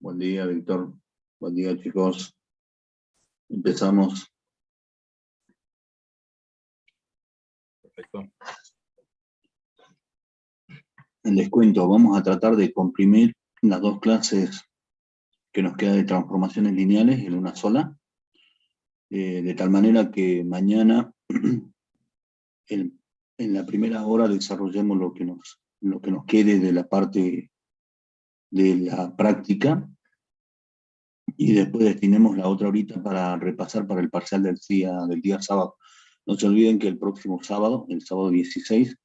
Buen día, Víctor. Buen día, chicos. Empezamos. Perfecto. Les cuento, vamos a tratar de comprimir las dos clases que nos queda de transformaciones lineales en una sola, de tal manera que mañana, en la primera hora, desarrollemos lo que nos quede de la parte de la práctica, y después destinemos la otra horita para repasar para el parcial del día sábado. No se olviden que el próximo sábado, el sábado 16,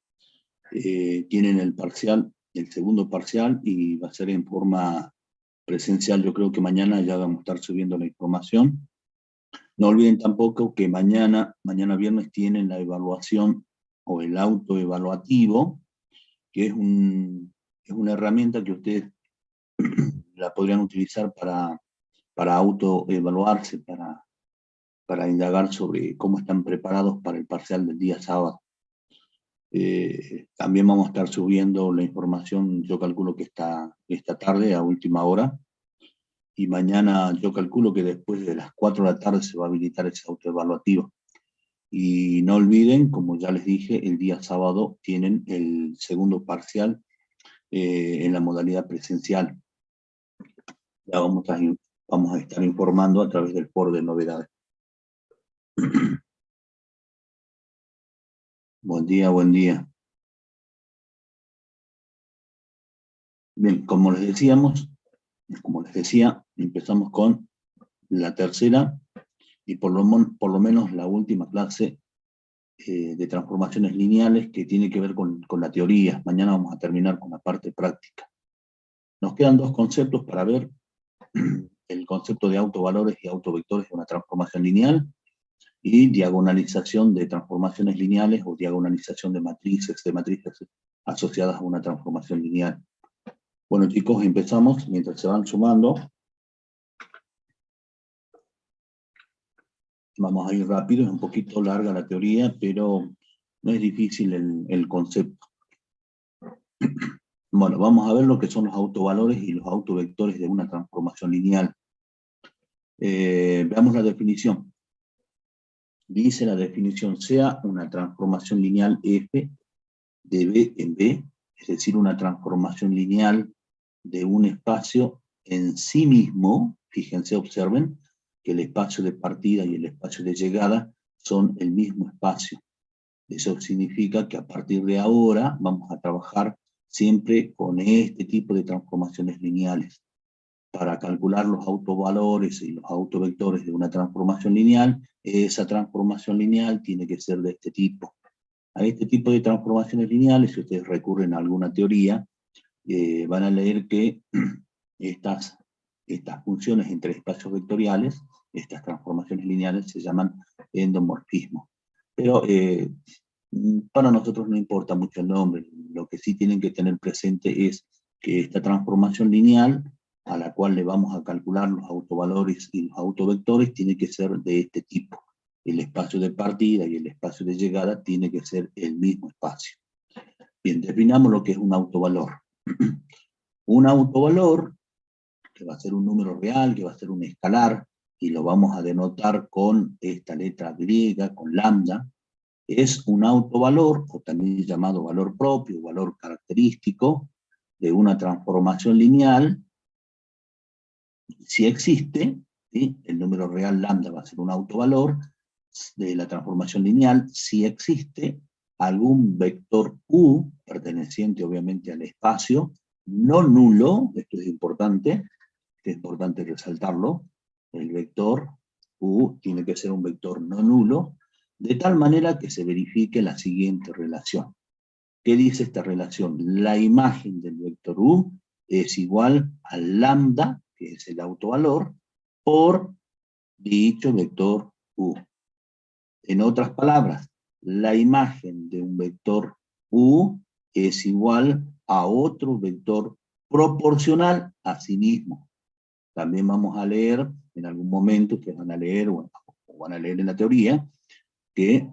tienen el parcial, el segundo parcial, y va a ser en forma presencial. Yo creo que mañana ya vamos a estar subiendo la información. No olviden tampoco que mañana viernes, tienen la evaluación o el autoevaluativo, que es una herramienta que ustedes la podrían utilizar para autoevaluarse, para indagar sobre cómo están preparados para el parcial del día sábado. También vamos a estar subiendo la información, yo calculo que esta tarde a última hora, y mañana yo calculo que después de las 4 de la tarde se va a habilitar ese autoevaluativo. Y no olviden, como ya les dije, el día sábado tienen el segundo parcial en la modalidad presencial. Ya vamos a estar informando a través del foro de novedades. Buen día, buen día. Bien, como les decía, empezamos con la tercera y por lo menos la última clase de transformaciones lineales, que tiene que ver con la teoría. Mañana vamos a terminar con la parte práctica. Nos quedan dos conceptos para ver: el concepto de autovalores y autovectores de una transformación lineal, y diagonalización de transformaciones lineales o diagonalización de matrices asociadas a una transformación lineal. Bueno, chicos, empezamos. Mientras se van sumando, vamos a ir rápido. Es un poquito larga la teoría, pero no es difícil el concepto. Bueno, vamos a ver lo que son los autovalores y los autovectores de una transformación lineal. Veamos la definición. Dice la definición: sea una transformación lineal F de B en B, es decir, una transformación lineal de un espacio en sí mismo. Fíjense, observen que el espacio de partida y el espacio de llegada son el mismo espacio. Eso significa que a partir de ahora vamos a trabajar siempre con este tipo de transformaciones lineales. Para calcular los autovalores y los autovectores de una transformación lineal, esa transformación lineal tiene que ser de este tipo. A este tipo de transformaciones lineales, si ustedes recurren a alguna teoría, van a leer que estas funciones entre espacios vectoriales, estas transformaciones lineales, se llaman endomorfismos. Pero para nosotros no importa mucho el nombre. Lo que sí tienen que tener presente es que esta transformación lineal, a la cual le vamos a calcular los autovalores y los autovectores, tiene que ser de este tipo. El espacio de partida y el espacio de llegada tiene que ser el mismo espacio. Bien, definamos lo que es un autovalor. Un autovalor, que va a ser un número real, que va a ser un escalar, y lo vamos a denotar con esta letra griega, con lambda, es un autovalor, o también llamado valor propio, valor característico, de una transformación lineal. Si existe, ¿sí?, el número real lambda va a ser un autovalor de la transformación lineal, si existe algún vector U, perteneciente obviamente al espacio, no nulo. Esto es importante resaltarlo. El vector U tiene que ser un vector no nulo, de tal manera que se verifique la siguiente relación. ¿Qué dice esta relación? La imagen del vector U es igual al lambda, que es el autovalor, por dicho vector U. En otras palabras, la imagen de un vector U es igual a otro vector proporcional a sí mismo. También vamos a leer en algún momento, que van a leer o van a leer en la teoría, que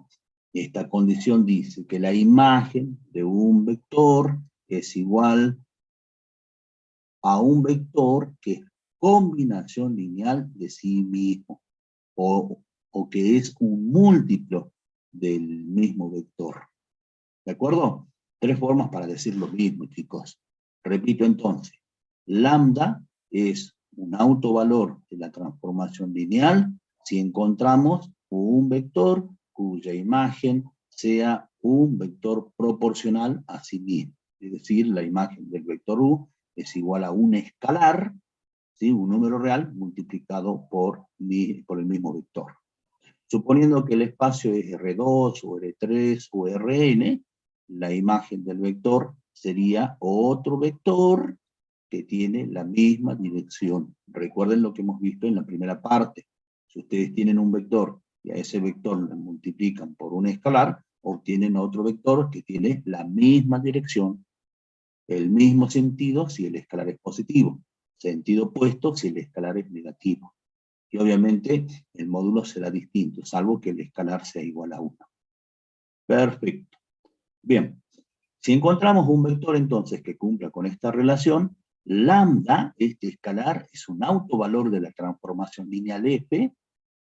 esta condición dice que la imagen de un vector es igual a un vector que es combinación lineal de sí mismo, o que es un múltiplo del mismo vector. ¿De acuerdo? Tres formas para decir lo mismo, chicos. Repito entonces, lambda es un autovalor de la transformación lineal si encontramos un vector cuya imagen sea un vector proporcional a sí mismo. Es decir, la imagen del vector u es igual a un escalar, ¿sí? Un número real multiplicado por el mismo vector. Suponiendo que el espacio es R2 o R3 o Rn, la imagen del vector sería otro vector que tiene la misma dirección. Recuerden lo que hemos visto en la primera parte. Si ustedes tienen un vector y a ese vector lo multiplican por un escalar, obtienen otro vector que tiene la misma dirección, el mismo sentido si el escalar es positivo, sentido opuesto si el escalar es negativo. Y obviamente el módulo será distinto, salvo que el escalar sea igual a 1. Perfecto. Bien, si encontramos un vector entonces que cumpla con esta relación, lambda, este escalar, es un autovalor de la transformación lineal F,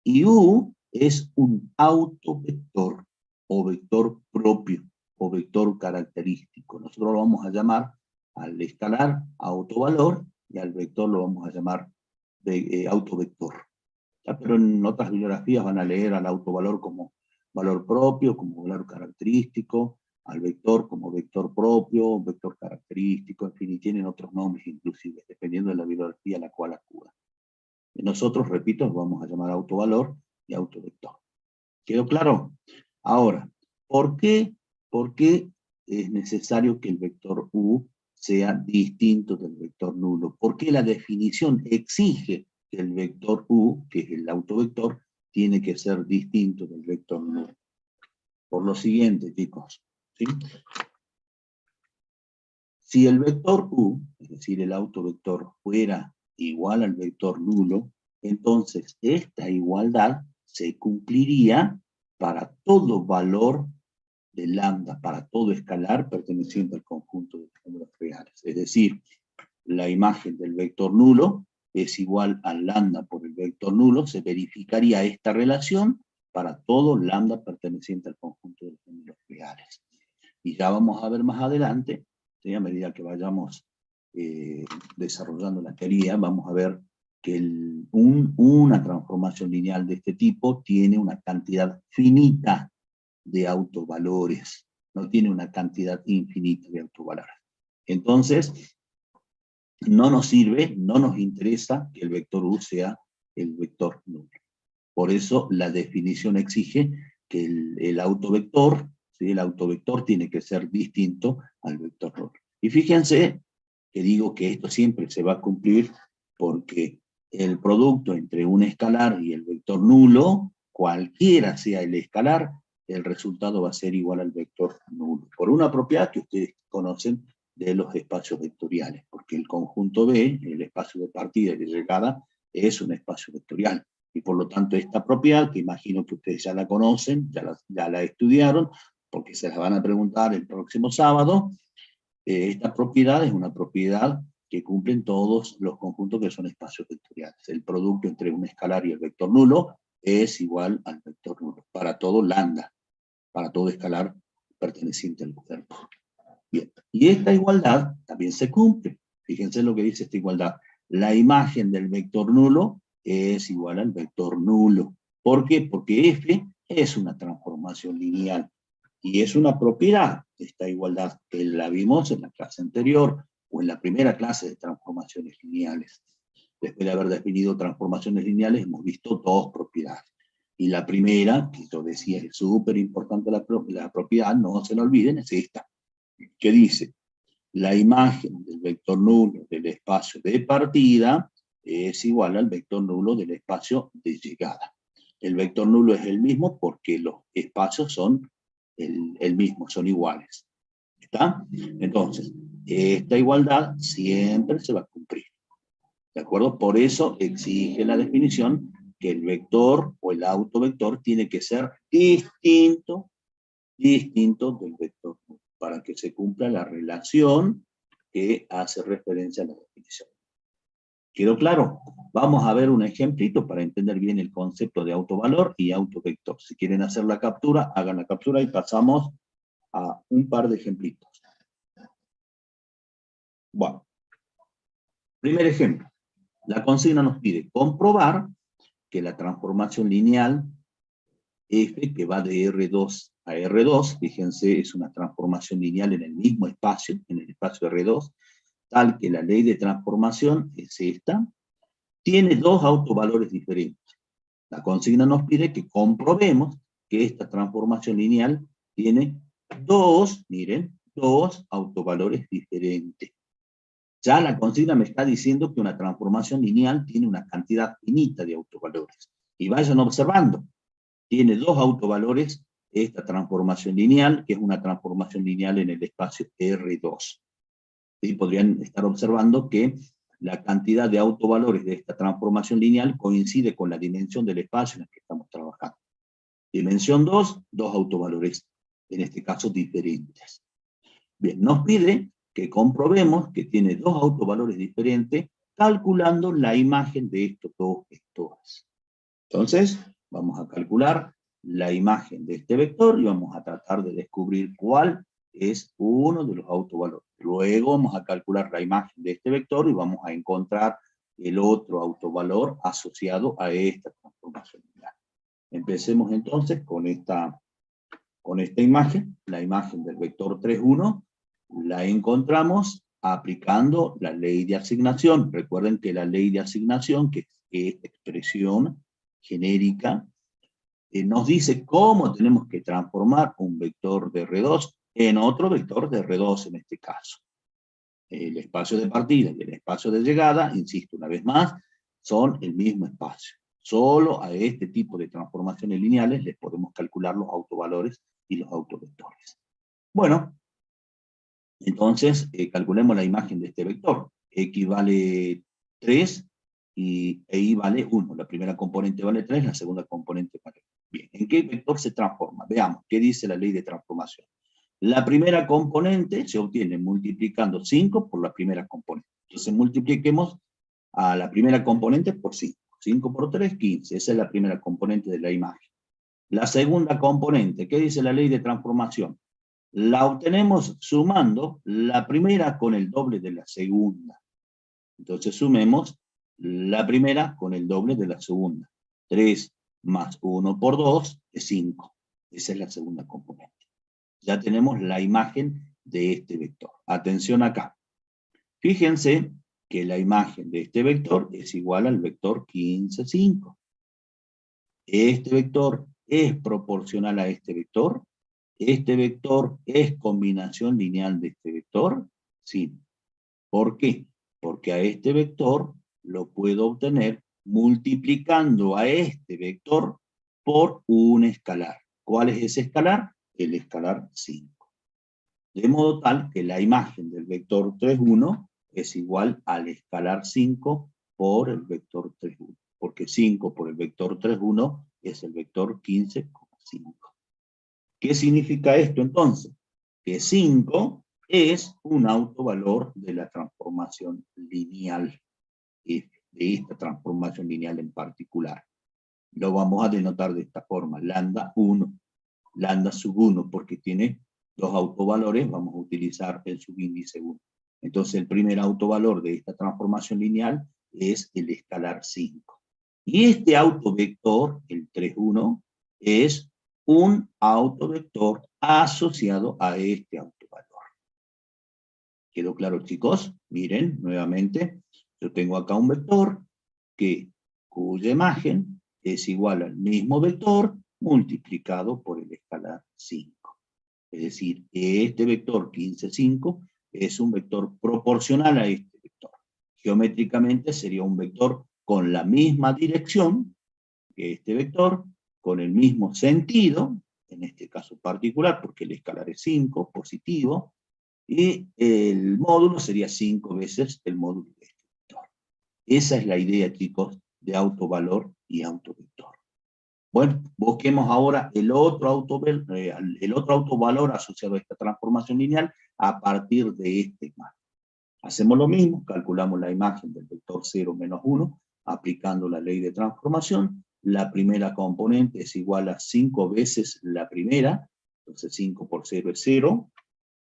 y U es un autovector, o vector propio, o vector característico. Nosotros lo vamos a llamar al escalar autovalor, y al vector lo vamos a llamar autovector. Pero en otras bibliografías van a leer al autovalor como valor propio, como valor característico, al vector como vector propio, vector característico, en fin, y tienen otros nombres inclusive, dependiendo de la bibliografía a la cual acuda. Y nosotros, repito, los vamos a llamar autovalor y autovector. ¿Quedó claro? Ahora, ¿por qué es necesario que el vector U sea distinto del vector nulo? ¿Por qué la definición exige que el vector U, que es el autovector, tiene que ser distinto del vector nulo? Por lo siguiente, chicos, ¿sí? Si el vector U, es decir, el autovector, fuera igual al vector nulo, entonces esta igualdad se cumpliría para todo valor de lambda, para todo escalar perteneciente al conjunto de números reales. Es decir, la imagen del vector nulo es igual a lambda por el vector nulo, se verificaría esta relación para todo lambda perteneciente al conjunto de números reales. Y ya vamos a ver más adelante, ¿sí? A medida que vayamos desarrollando la teoría, vamos a ver que una transformación lineal de este tipo tiene una cantidad finita de autovalores, no tiene una cantidad infinita de autovalores. Entonces, no nos sirve, no nos interesa que el vector U sea el vector nulo. Por eso la definición exige que el autovector, ¿sí? El autovector tiene que ser distinto al vector nulo. Y fíjense que digo que esto siempre se va a cumplir porque el producto entre un escalar y el vector nulo, cualquiera sea el escalar, el resultado va a ser igual al vector nulo. Por una propiedad que ustedes conocen de los espacios vectoriales, porque el conjunto B, el espacio de partida y de llegada, es un espacio vectorial. Y por lo tanto esta propiedad, que imagino que ustedes ya la conocen, ya la estudiaron, porque se la van a preguntar el próximo sábado, esta propiedad es una propiedad que cumplen todos los conjuntos que son espacios vectoriales. El producto entre un escalar y el vector nulo es igual al vector nulo, para todo lambda, para todo escalar perteneciente al cuerpo. Bien, y esta igualdad también se cumple. Fíjense lo que dice esta igualdad. La imagen del vector nulo es igual al vector nulo. ¿Por qué? Porque F es una transformación lineal. Y es una propiedad de esta igualdad que la vimos en la clase anterior o en la primera clase de transformaciones lineales. Después de haber definido transformaciones lineales, hemos visto dos propiedades. Y la primera, que yo decía es súper importante la propiedad, no se la olviden, es esta, que dice: la imagen del vector nulo del espacio de partida es igual al vector nulo del espacio de llegada. El vector nulo es el mismo porque los espacios son el mismo, son iguales. ¿Está? Entonces, esta igualdad siempre se va a cumplir. ¿De acuerdo? Por eso exige la definición que el vector o el autovector tiene que ser distinto del vector nulo, para que se cumpla la relación que hace referencia a la definición. ¿Quedó claro? Vamos a ver un ejemplito para entender bien el concepto de autovalor y autovector. Si quieren hacer la captura, hagan la captura y pasamos a un par de ejemplitos. Bueno, primer ejemplo. La consigna nos pide comprobar que la transformación lineal F, que va de R2 a R2, fíjense, es una transformación lineal en el mismo espacio, en el espacio R2, tal que la ley de transformación es esta, tiene dos autovalores diferentes. La consigna nos pide que comprobemos que esta transformación lineal tiene dos, miren, dos autovalores diferentes. Ya la consigna me está diciendo que una transformación lineal tiene una cantidad finita de autovalores. Y vayan observando, tiene dos autovalores esta transformación lineal, que es una transformación lineal en el espacio R2. ¿Sí? Podrían estar observando que la cantidad de autovalores de esta transformación lineal coincide con la dimensión del espacio en el que estamos trabajando. Dimensión 2, dos autovalores, en este caso diferentes. Bien, nos pide que comprobemos que tiene dos autovalores diferentes calculando la imagen de estos dos vectores. Entonces, vamos a calcular la imagen de este vector y vamos a tratar de descubrir cuál es uno de los autovalores. Luego vamos a calcular la imagen de este vector y vamos a encontrar el otro autovalor asociado a esta transformación lineal. Empecemos entonces con esta imagen, la imagen del vector 3, 1, la encontramos aplicando la ley de asignación. Recuerden que la ley de asignación, que es esta expresión genérica, nos dice cómo tenemos que transformar un vector de R2 en otro vector de R2 en este caso. El espacio de partida y el espacio de llegada, insisto una vez más, son el mismo espacio. Solo a este tipo de transformaciones lineales les podemos calcular los autovalores y los autovectores. Bueno, entonces calculemos la imagen de este vector. X vale 3 y Y vale 1. La primera componente vale 3, la segunda componente vale 1. Bien, ¿en qué vector se transforma? Veamos, ¿qué dice la ley de transformación? La primera componente se obtiene multiplicando 5 por la primera componente. Entonces multipliquemos a la primera componente por 5. 5 por 3, 15. Esa es la primera componente de la imagen. La segunda componente, ¿qué dice la ley de transformación? La obtenemos sumando la primera con el doble de la segunda. Entonces sumemos la primera con el doble de la segunda. 3 más 1 por 2 es 5. Esa es la segunda componente. Ya tenemos la imagen de este vector. Atención acá. Fíjense que la imagen de este vector es igual al vector 15, 5. Este vector es proporcional a este vector. ¿Este vector es combinación lineal de este vector? Sí. ¿Por qué? Porque a este vector lo puedo obtener multiplicando a este vector por un escalar. ¿Cuál es ese escalar? El escalar 5. De modo tal que la imagen del vector 3, 1 es igual al escalar 5 por el vector 3, 1. Porque 5 por el vector 3, 1 es el vector 15,5. ¿Qué significa esto entonces? Que 5 es un autovalor de la transformación lineal, de esta transformación lineal en particular. Lo vamos a denotar de esta forma, lambda 1, lambda sub 1, porque tiene dos autovalores, vamos a utilizar el subíndice 1. Entonces el primer autovalor de esta transformación lineal es el escalar 5. Y este autovector, el 3, 1, es un autovector asociado a este autovalor. ¿Quedó claro, chicos? Miren, nuevamente, yo tengo acá un vector cuya imagen es igual al mismo vector multiplicado por el escalar 5. Es decir, este vector 15, 5 es un vector proporcional a este vector. Geométricamente sería un vector con la misma dirección que este vector, con el mismo sentido, en este caso particular, porque el escalar es 5, positivo, y el módulo sería 5 veces el módulo de este vector. Esa es la idea, chicos, de autovalor y autovector. Bueno, busquemos ahora el otro autovalor asociado a esta transformación lineal a partir de esta imagen. Hacemos lo mismo, calculamos la imagen del vector 0 menos 1, aplicando la ley de transformación. La primera componente es igual a 5 veces la primera, entonces 5 por 0 es 0,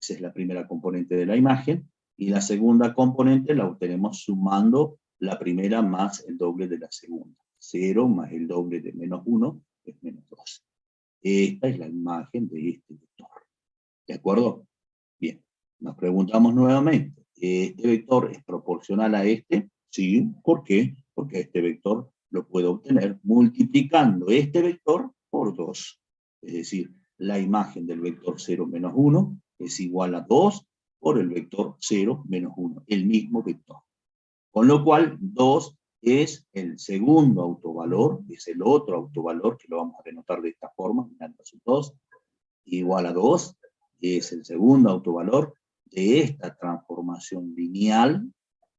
esa es la primera componente de la imagen, y la segunda componente la obtenemos sumando la primera más el doble de la segunda. 0 más el doble de menos 1 es menos 2. Esta es la imagen de este vector. ¿De acuerdo? Bien, nos preguntamos nuevamente, ¿este vector es proporcional a este? Sí, ¿por qué? Porque este vector lo puedo obtener multiplicando este vector por 2. Es decir, la imagen del vector 0 menos 1 es igual a 2 por el vector 0 menos 1, el mismo vector. Con lo cual, 2 es el segundo autovalor, es el otro autovalor, que lo vamos a denotar de esta forma, mirando a sus 2, igual a 2, es el segundo autovalor de esta transformación lineal,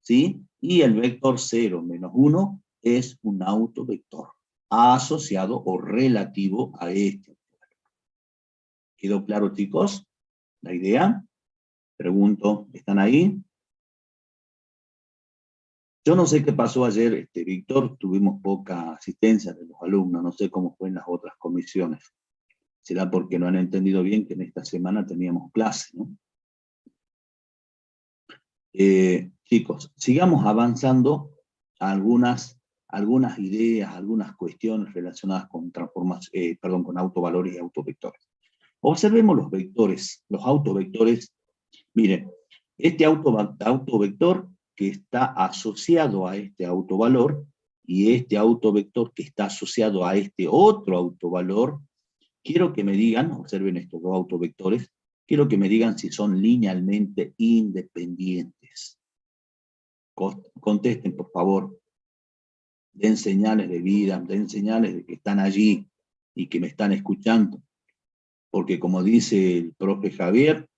¿sí? Y el vector 0 menos 1 es un autovector asociado o relativo a este autovalor. ¿Quedó claro, chicos? ¿La idea? Pregunto, ¿están ahí? Yo no sé qué pasó ayer, Víctor, tuvimos poca asistencia de los alumnos, no sé cómo fue en las otras comisiones. Será porque no han entendido bien que en esta semana teníamos clase, ¿no? Chicos, sigamos avanzando a algunas ideas, algunas cuestiones relacionadas con con autovalores y autovectores. Observemos los vectores, los autovectores. Miren, este autovector que está asociado a este autovalor y este autovector que está asociado a este otro autovalor, quiero que me digan, observen estos dos autovectores, quiero que me digan si son linealmente independientes. Contesten, por favor. Den señales de vida, den señales de que están allí y que me están escuchando. Porque como dice el profe Javier,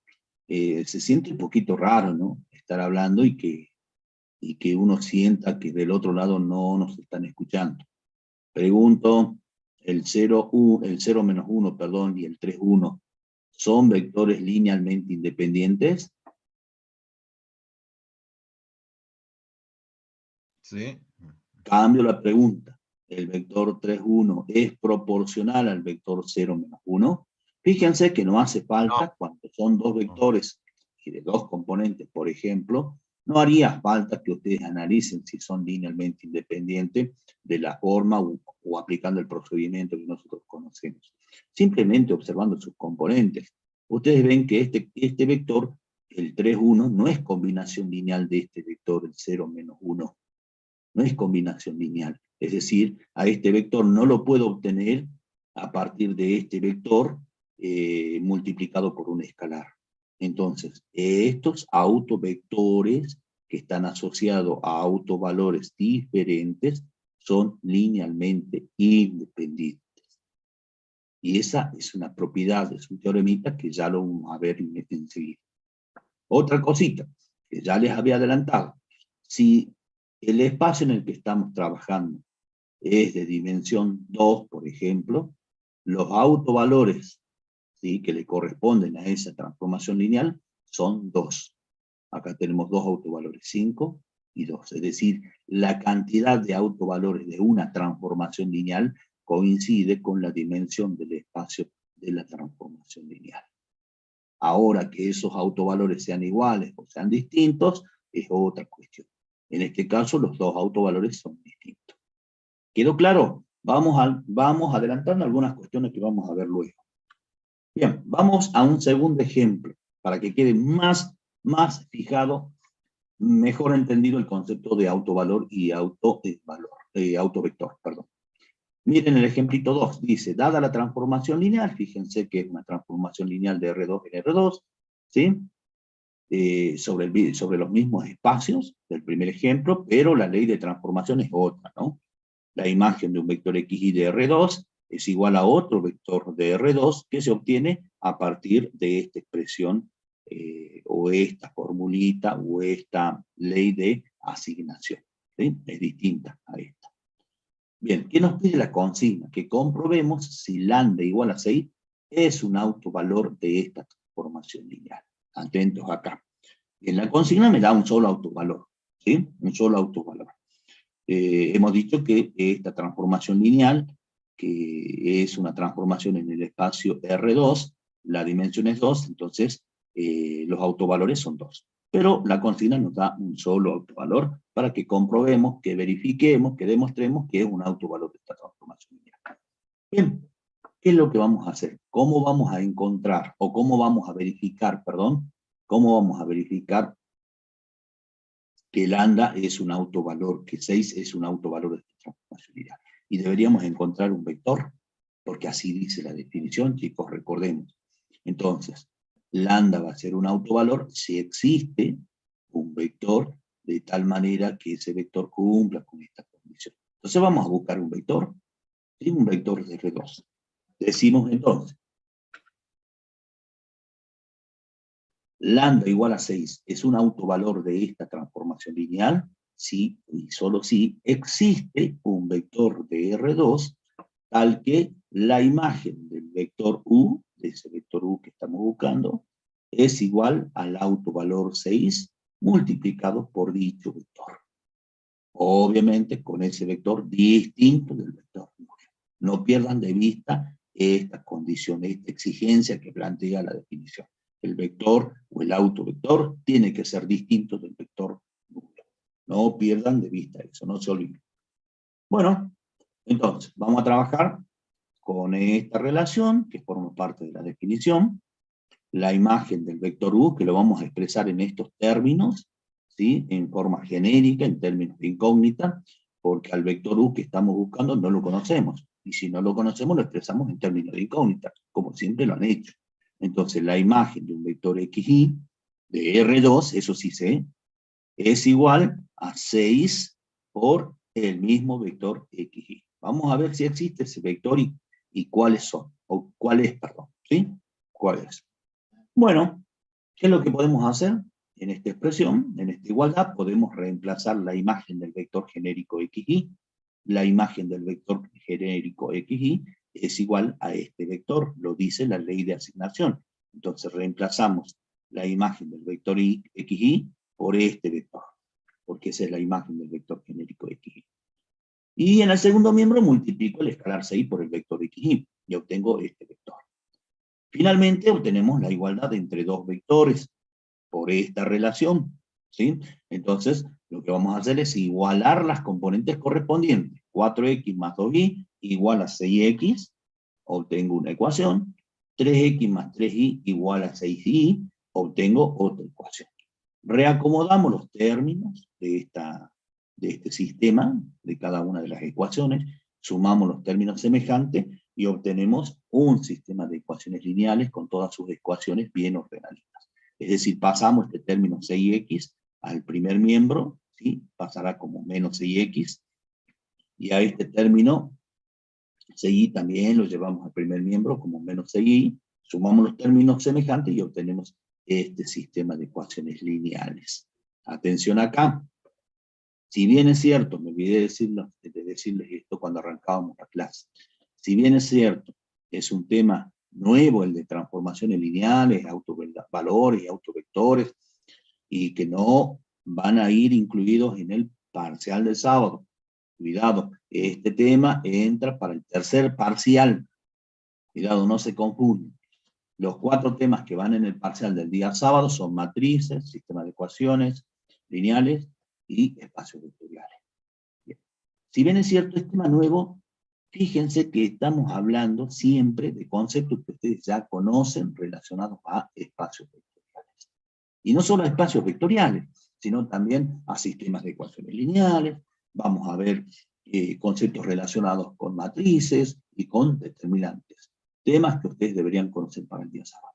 se siente un poquito raro, ¿no? Estar hablando y que uno sienta que del otro lado no nos están escuchando. Pregunto, el 0 menos 1, perdón, y el 3, 1, ¿son vectores linealmente independientes? Sí. Cambio la pregunta. ¿El vector 3, 1 es proporcional al vector 0 menos 1? Fíjense que no hace falta, cuando son dos vectores y de dos componentes, por ejemplo, no haría falta que ustedes analicen si son linealmente independientes de la forma o aplicando el procedimiento que nosotros conocemos. Simplemente observando sus componentes. Ustedes ven que este vector, el 3, 1, no es combinación lineal de este vector, el 0 menos 1. No es combinación lineal. Es decir, a este vector no lo puedo obtener a partir de este vector multiplicado por un escalar. Entonces, estos autovectores que están asociados a autovalores diferentes son linealmente independientes. Y esa es una propiedad, es un teoremita que ya lo vamos a ver enseguida. Otra cosita que ya les había adelantado. Si el espacio en el que estamos trabajando es de dimensión 2, por ejemplo, los autovalores, ¿sí?, que le corresponden a esa transformación lineal son 2. Acá tenemos dos autovalores, 5 y 2. Es decir, la cantidad de autovalores de una transformación lineal coincide con la dimensión del espacio de la transformación lineal. Ahora que esos autovalores sean iguales o sean distintos, es otra cuestión. En este caso, los dos autovalores son distintos. ¿Quedó claro? Vamos adelantando algunas cuestiones que vamos a ver luego. Bien, vamos a un segundo ejemplo, para que quede más fijado, mejor entendido el concepto de autovalor y autovector, perdón. Miren el ejemplito 2, dice, dada la transformación lineal, fíjense que es una transformación lineal de R2 en R2, ¿sí? Sobre los mismos espacios del primer ejemplo, pero la ley de transformación es otra, ¿no? La imagen de un vector XY de R2 es igual a otro vector de R2 que se obtiene a partir de esta expresión o esta formulita o esta ley de asignación, ¿sí? Es distinta a esta. Bien, ¿qué nos pide la consigna? Que comprobemos si lambda igual a 6 es un autovalor de esta transformación lineal. Atentos acá. En la consigna me da un solo autovalor, ¿sí? Un solo autovalor. Hemos dicho que esta transformación lineal, que es una transformación en el espacio R2, la dimensión es 2, entonces los autovalores son 2. Pero la consigna nos da un solo autovalor para que comprobemos, que verifiquemos, que demostremos que es un autovalor de esta transformación lineal. Bien, ¿qué es lo que vamos a hacer? ¿Cómo vamos a encontrar, o cómo vamos a verificar, perdón, cómo vamos a verificar que lambda es un autovalor, que 6 es un autovalor de esta transformación lineal? Y deberíamos encontrar un vector, porque así dice la definición, chicos, recordemos. Entonces, lambda va a ser un autovalor si existe un vector de tal manera que ese vector cumpla con esta condición. Entonces vamos a buscar un vector, ¿sí? Un vector de R2. Decimos entonces, lambda igual a 6 es un autovalor de esta transformación lineal, si y solo si existe un vector de R2 tal que la imagen del vector U, de ese vector U que estamos buscando, es igual al autovalor 6 multiplicado por dicho vector. Obviamente con ese vector distinto del vector U. No pierdan de vista esta condición, esta exigencia que plantea la definición. El vector o el autovector tiene que ser distinto del vector nulo. No pierdan de vista eso, no se olviden. Bueno, entonces, vamos a trabajar con esta relación, que forma parte de la definición, la imagen del vector U, que lo vamos a expresar en estos términos, ¿sí? En forma genérica, en términos de incógnita, porque al vector U que estamos buscando no lo conocemos, y si no lo conocemos lo expresamos en términos de incógnita, como siempre lo han hecho. Entonces la imagen de un vector xy, de R2, eso sí sé, es igual a 6 por el mismo vector xy. Vamos a ver si existe ese vector y cuáles son, o cuál es, perdón, ¿sí? ¿Cuál es? Bueno, ¿qué es lo que podemos hacer? En esta expresión, en esta igualdad, podemos reemplazar la imagen del vector genérico xy. La imagen del vector genérico xy es igual a este vector, lo dice la ley de asignación. Entonces reemplazamos la imagen del vector xy por este vector, porque esa es la imagen del vector genérico xy. Y en el segundo miembro multiplico el escalar 6 por el vector xy, y obtengo este vector. Finalmente obtenemos la igualdad entre dos vectores por esta relación, ¿sí? Entonces, lo que vamos a hacer es igualar las componentes correspondientes. 4x más 2y igual a 6x, obtengo una ecuación. 3x más 3y igual a 6y, obtengo otra ecuación. Reacomodamos los términos de este sistema, de cada una de las ecuaciones, sumamos los términos semejantes y obtenemos un sistema de ecuaciones lineales con todas sus ecuaciones bien ordenaditas. Es decir, pasamos este término 6x al primer miembro, ¿sí? Pasará como menos 6x, y a este término 6y también lo llevamos al primer miembro como menos 6y, sumamos los términos semejantes y obtenemos este sistema de ecuaciones lineales. Atención acá. Si bien es cierto, me olvidé de decirles esto cuando arrancábamos la clase, si bien es cierto, es un tema nuevo el de transformaciones lineales, autovalores y autovectores, y que no van a ir incluidos en el parcial del sábado. Cuidado, este tema entra para el tercer parcial. Cuidado, no se confunden. Los 4 temas que van en el parcial del día sábado son matrices, sistema de ecuaciones lineales y espacios vectoriales. Bien. Si bien es cierto, este tema nuevo, fíjense que estamos hablando siempre de conceptos que ustedes ya conocen relacionados a espacios vectoriales. Y no solo a espacios vectoriales, sino también a sistemas de ecuaciones lineales. Vamos a ver conceptos relacionados con matrices y con determinantes. Temas que ustedes deberían conocer para el día sábado.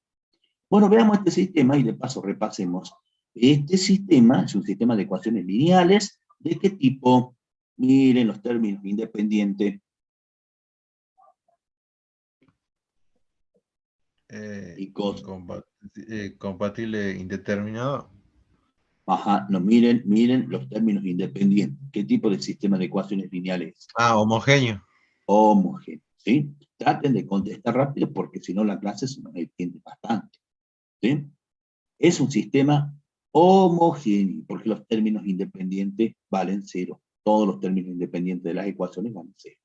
Bueno, veamos este sistema y de paso repasemos. Este sistema es un sistema de ecuaciones lineales. ¿De qué tipo? Miren los términos independientes. Compatible indeterminado. Ajá, no, miren los términos independientes. ¿Qué tipo de sistema de ecuaciones lineales es? Ah, homogéneo. Homogéneo, ¿sí? Traten de contestar rápido porque si no la clase se nos extiende bastante, ¿sí? Es un sistema homogéneo, porque los términos independientes valen cero. Todos los términos independientes de las ecuaciones valen cero.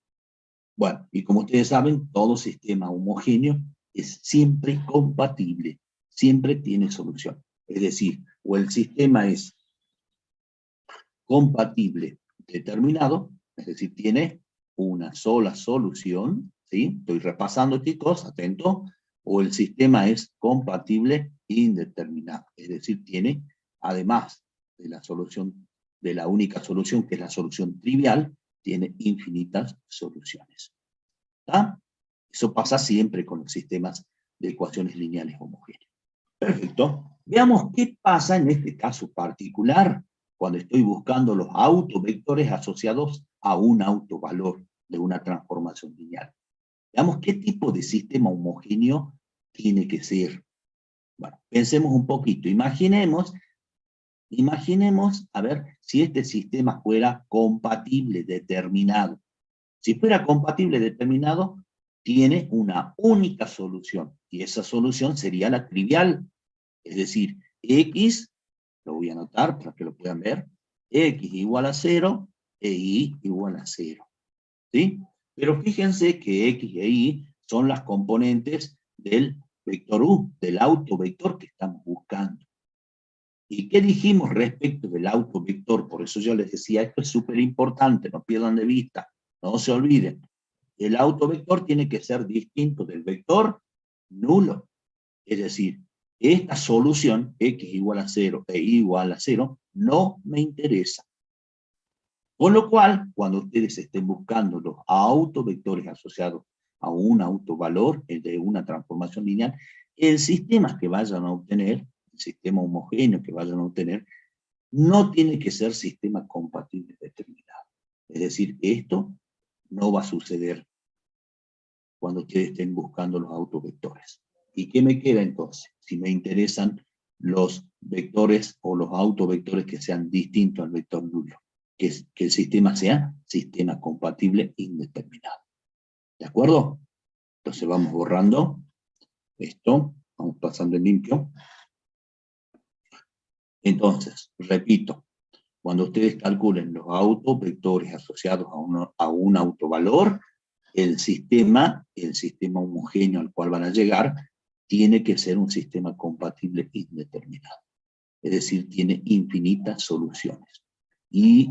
Bueno, y como ustedes saben, todo sistema homogéneo es siempre compatible, siempre tiene solución. Es decir, o el sistema es compatible determinado, es decir, tiene una sola solución, ¿sí? Estoy repasando, chicos, atento, o el sistema es compatible indeterminado, es decir, tiene, además de la solución, de la única solución, que es la solución trivial, tiene infinitas soluciones. ¿Está? Eso pasa siempre con los sistemas de ecuaciones lineales homogéneas. Perfecto. Veamos qué pasa en este caso particular cuando estoy buscando los autovectores asociados a un autovalor de una transformación lineal. Veamos qué tipo de sistema homogéneo tiene que ser. Bueno, pensemos un poquito. Imaginemos, a ver, si este sistema fuera compatible, determinado. Si fuera compatible, determinado, tiene una única solución, y esa solución sería la trivial. Es decir, X, lo voy a anotar para que lo puedan ver, X igual a 0 e Y igual a 0. ¿Sí? Pero fíjense que X e Y son las componentes del vector U, del autovector que estamos buscando. ¿Y qué dijimos respecto del autovector? Por eso yo les decía, esto es súper importante, no pierdan de vista, no se olviden. El autovector tiene que ser distinto del vector nulo. Es decir, esta solución, X igual a 0 e Y igual a 0, no me interesa. Con lo cual, cuando ustedes estén buscando los autovectores asociados a un autovalor de una transformación lineal, el sistema que vayan a obtener, el sistema homogéneo que vayan a obtener, no tiene que ser sistema compatible determinado. Es decir, esto no va a suceder cuando ustedes estén buscando los autovectores. ¿Y qué me queda entonces? Si me interesan los vectores o los autovectores que sean distintos al vector nulo, que el sistema sea sistema compatible indeterminado. ¿De acuerdo? Entonces vamos borrando esto, vamos pasando en limpio. Entonces, repito, cuando ustedes calculen los autovectores asociados a un autovalor, el sistema homogéneo al cual van a llegar, tiene que ser un sistema compatible indeterminado. Es decir, tiene infinitas soluciones. Y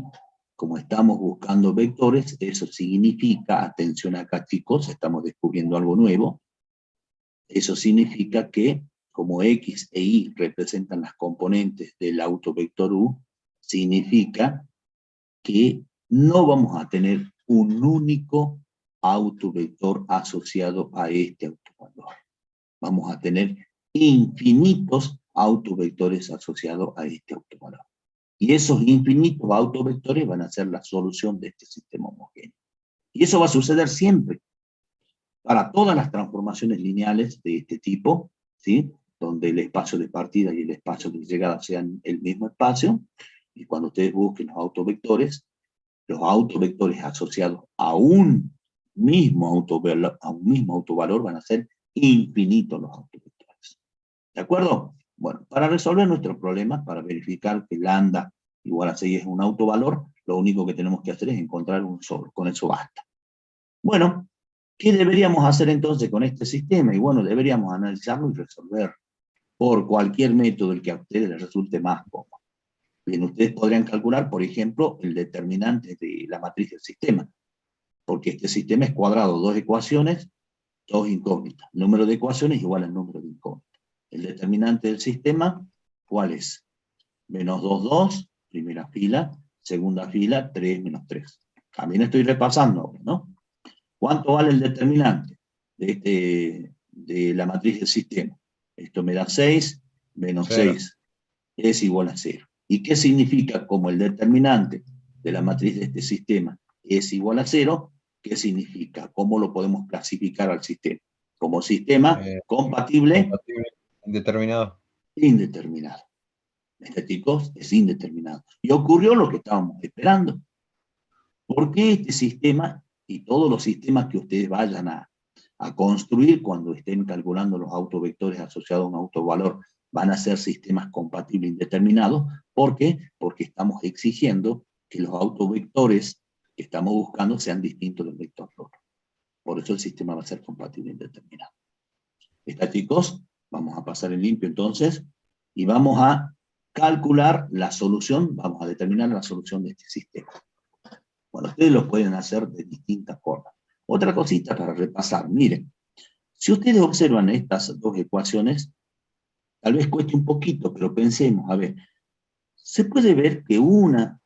como estamos buscando vectores, eso significa, atención acá chicos, estamos descubriendo algo nuevo, eso significa que como X e Y representan las componentes del autovector U, significa que no vamos a tener un único autovector asociado a este autovalor. Vamos a tener infinitos autovectores asociados a este autovalor. Y esos infinitos autovectores van a ser la solución de este sistema homogéneo. Y eso va a suceder siempre. Para todas las transformaciones lineales de este tipo, ¿sí? Donde el espacio de partida y el espacio de llegada sean el mismo espacio, y cuando ustedes busquen los autovectores asociados a un mismo autovalor van a ser infinitos los autovectores. ¿De acuerdo? Bueno, para resolver nuestro problema, para verificar que lambda igual a 6 es un autovalor, lo único que tenemos que hacer es encontrar un solo, con eso basta. Bueno, ¿qué deberíamos hacer entonces con este sistema? Y bueno, deberíamos analizarlo y resolver por cualquier método el que a ustedes les resulte más cómodo. Bien, ustedes podrían calcular, por ejemplo, el determinante de la matriz del sistema, porque este sistema es cuadrado, dos ecuaciones, dos incógnitas. El número de ecuaciones igual al número de incógnitas. El determinante del sistema, ¿cuál es? Menos 2, 2, primera fila, segunda fila, 3, menos 3. También estoy repasando ahora, ¿no? ¿Cuánto vale el determinante de la matriz del sistema? Esto me da 6, menos 6 es igual a 0. ¿Y qué significa como el determinante de la matriz de este sistema es igual a 0? ¿Qué significa? ¿Cómo lo podemos clasificar al sistema? Como sistema compatible indeterminado. Indeterminado. Chicos, es indeterminado. Y ocurrió lo que estábamos esperando. ¿Por qué este sistema y todos los sistemas que ustedes vayan a construir cuando estén calculando los autovectores asociados a un autovalor van a ser sistemas compatibles indeterminados. ¿Por qué? Porque estamos exigiendo que los autovectores que estamos buscando sean distintos del vector ROR. Por eso el sistema va a ser compatible indeterminado. ¿Está, chicos? Vamos a pasar en limpio entonces, y vamos a calcular la solución, vamos a determinar la solución de este sistema. Bueno, ustedes lo pueden hacer de distintas formas. Otra cosita para repasar, miren, si ustedes observan estas dos ecuaciones, tal vez cueste un poquito, pero pensemos, a ver, se puede ver que una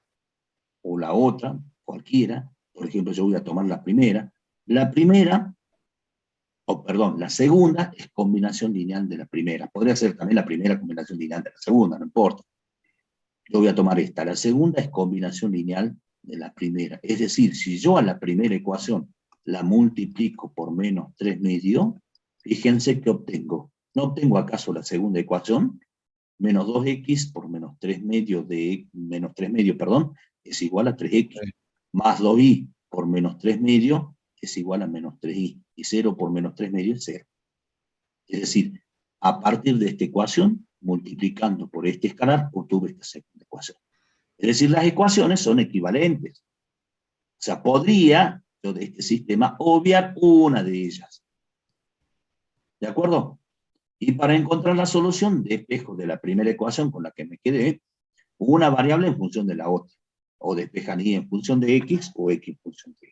o la otra, cualquiera, por ejemplo, yo voy a tomar la primera, la segunda es combinación lineal de la primera. Podría ser también la primera combinación lineal de la segunda, no importa. Yo voy a tomar esta. La segunda es combinación lineal de la primera. Es decir, si yo a la primera ecuación la multiplico por menos 3 medios, fíjense que obtengo. ¿No obtengo acaso la segunda ecuación? Menos 2x por menos 3 medios es igual a 3x. Sí. Más 2y por menos 3 medios es igual a menos 3y. Y 0 por menos 3 medios es 0. Es decir, a partir de esta ecuación, multiplicando por este escalar, obtuve esta segunda ecuación. Es decir, las ecuaciones son equivalentes. O sea, podría yo de este sistema obviar una de ellas. ¿De acuerdo? Y para encontrar la solución, despejo de la primera ecuación con la que me quedé, una variable en función de la otra. O despejan y en función de x o x en función de y.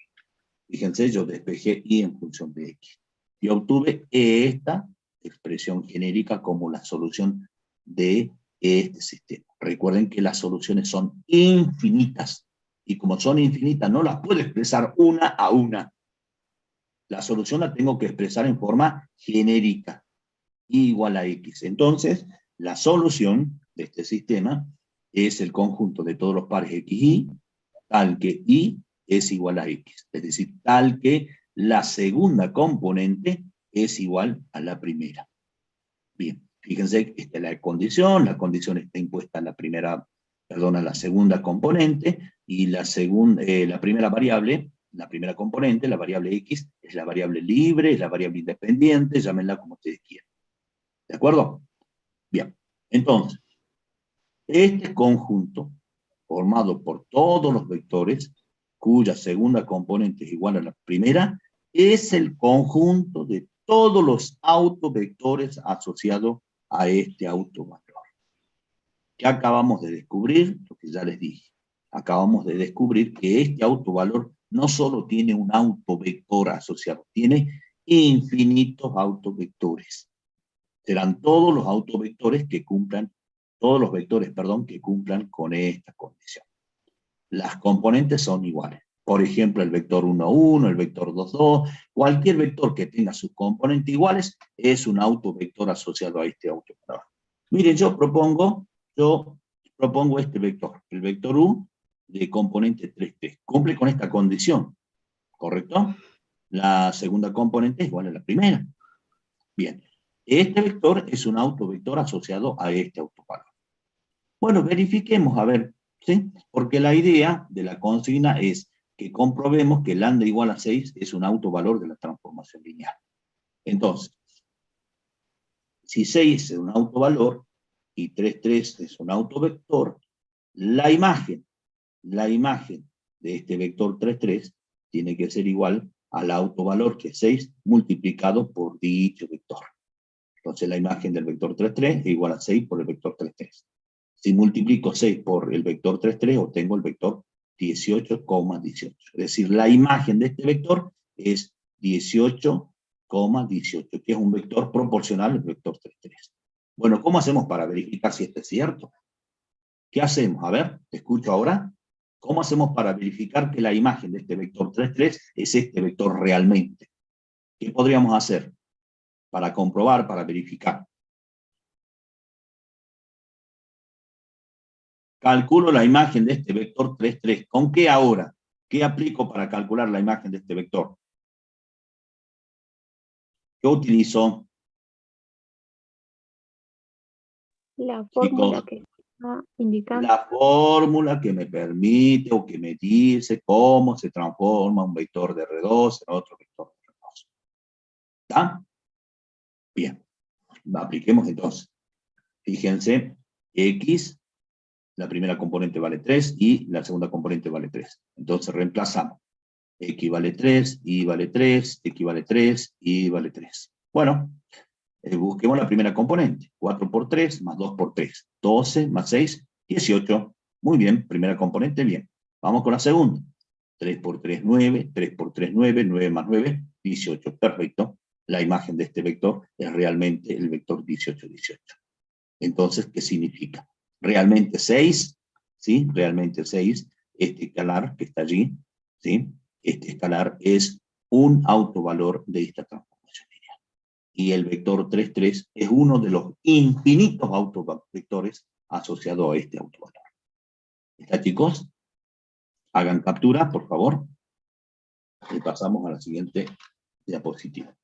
Fíjense, yo despejé y en función de x. Y obtuve esta expresión genérica como la solución de este sistema. Recuerden que las soluciones son infinitas. Y como son infinitas, no las puedo expresar una a una. La solución la tengo que expresar en forma genérica. Y igual a x. Entonces, la solución de este sistema es el conjunto de todos los pares x y, tal que y es igual a x. Es decir, tal que la segunda componente es igual a la primera. Bien, fíjense que esta es la condición está impuesta a la primera, perdón, a la segunda componente, y la primera variable, la primera componente, la variable x, es la variable libre, es la variable independiente, llámenla como ustedes quieran. ¿De acuerdo? Bien, entonces, este conjunto, formado por todos los vectores, cuya segunda componente es igual a la primera, es el conjunto de todos los autovectores asociados a este autovalor. ¿Qué acabamos de descubrir? Lo que ya les dije. Acabamos de descubrir que este autovalor no solo tiene un autovector asociado, tiene infinitos autovectores. Serán todos los autovectores que cumplan, todos los vectores, perdón, que cumplan con esta condición. Las componentes son iguales. Por ejemplo, el vector 1, 1, el vector 2, 2, cualquier vector que tenga sus componentes iguales es un autovector asociado a este autovalor. Miren, yo propongo este vector, el vector U de componente 3, 3. Cumple con esta condición, ¿correcto? La segunda componente es igual a la primera. Bien. Este vector es un autovector asociado a este autovalor. Bueno, verifiquemos, a ver, ¿sí? Porque la idea de la consigna es que comprobemos que lambda igual a 6 es un autovalor de la transformación lineal. Entonces, si 6 es un autovalor y 3, 3 es un autovector, la imagen de este vector 3, 3 tiene que ser igual al autovalor que es 6 multiplicado por dicho vector. Entonces la imagen del vector 3, 3 es igual a 6 por el vector 3, 3. Si multiplico 6 por el vector 3, 3, obtengo el vector 18,18. Es decir, la imagen de este vector es 18,18, que es un vector proporcional al vector 3, 3. Bueno, ¿cómo hacemos para verificar si esto es cierto? ¿Qué hacemos? A ver, te escucho ahora. ¿Cómo hacemos para verificar que la imagen de este vector 3, 3 es este vector realmente? ¿Qué podríamos hacer para comprobar, para verificar? Calculo la imagen de este vector 3, 3. ¿Con qué ahora? ¿Qué aplico para calcular la imagen de este vector? ¿Qué utilizo? La fórmula Chicos, que está indicando. la fórmula que me permite o que me dice cómo se transforma un vector de R2 en otro vector de R2. ¿Está? Bien. Apliquemos entonces. Fíjense, X, la primera componente vale 3 y la segunda componente vale 3. Entonces reemplazamos. X vale 3, Y vale 3, X vale 3, Y vale 3. Bueno, busquemos la primera componente. 4 por 3 más 2 por 3. 12 más 6, 18. Muy bien, primera componente, bien. Vamos con la segunda. 3 por 3, 9. 3 por 3, 9. 9 más 9, 18. Perfecto. La imagen de este vector es realmente el vector 18, 18. Entonces, ¿qué significa? Realmente 6, ¿sí? Realmente 6, este escalar que está allí, ¿sí? Este escalar es un autovalor de esta transformación lineal. Y el vector 3, 3 es uno de los infinitos autovectores asociados a este autovalor. ¿Está, chicos? Hagan captura, por favor. Y pasamos a la siguiente diapositiva.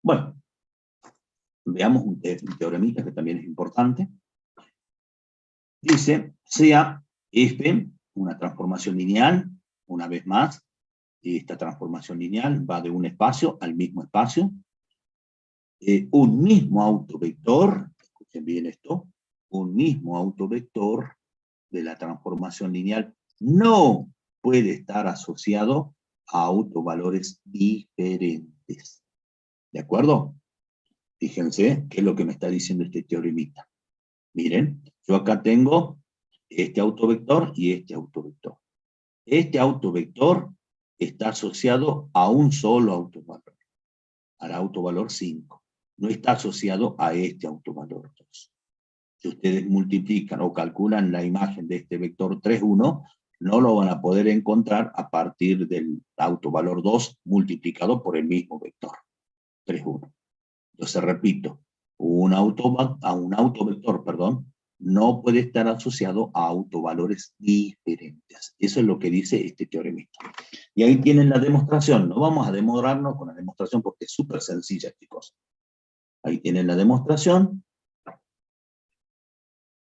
Bueno, veamos un teoremita que también es importante. Dice, sea F una transformación lineal, una vez más, esta transformación lineal va de un espacio al mismo espacio. Un mismo autovector, escuchen bien esto, un mismo autovector de la transformación lineal no puede estar asociado a autovalores diferentes. ¿De acuerdo? Fíjense qué es lo que me está diciendo este teoremita. Miren, yo acá tengo este autovector y este autovector. Este autovector está asociado a un solo autovalor, al autovalor 5. No está asociado a este autovalor 2. Si ustedes multiplican o calculan la imagen de este vector 3, 1, no lo van a poder encontrar a partir del autovalor 2 multiplicado por el mismo vector, 3, 1. Entonces, repito, un autovector, no puede estar asociado a autovalores diferentes. Eso es lo que dice este teoremista. Y ahí tienen la demostración. No vamos a demorarnos con la demostración porque es súper sencilla, chicos. Ahí tienen la demostración.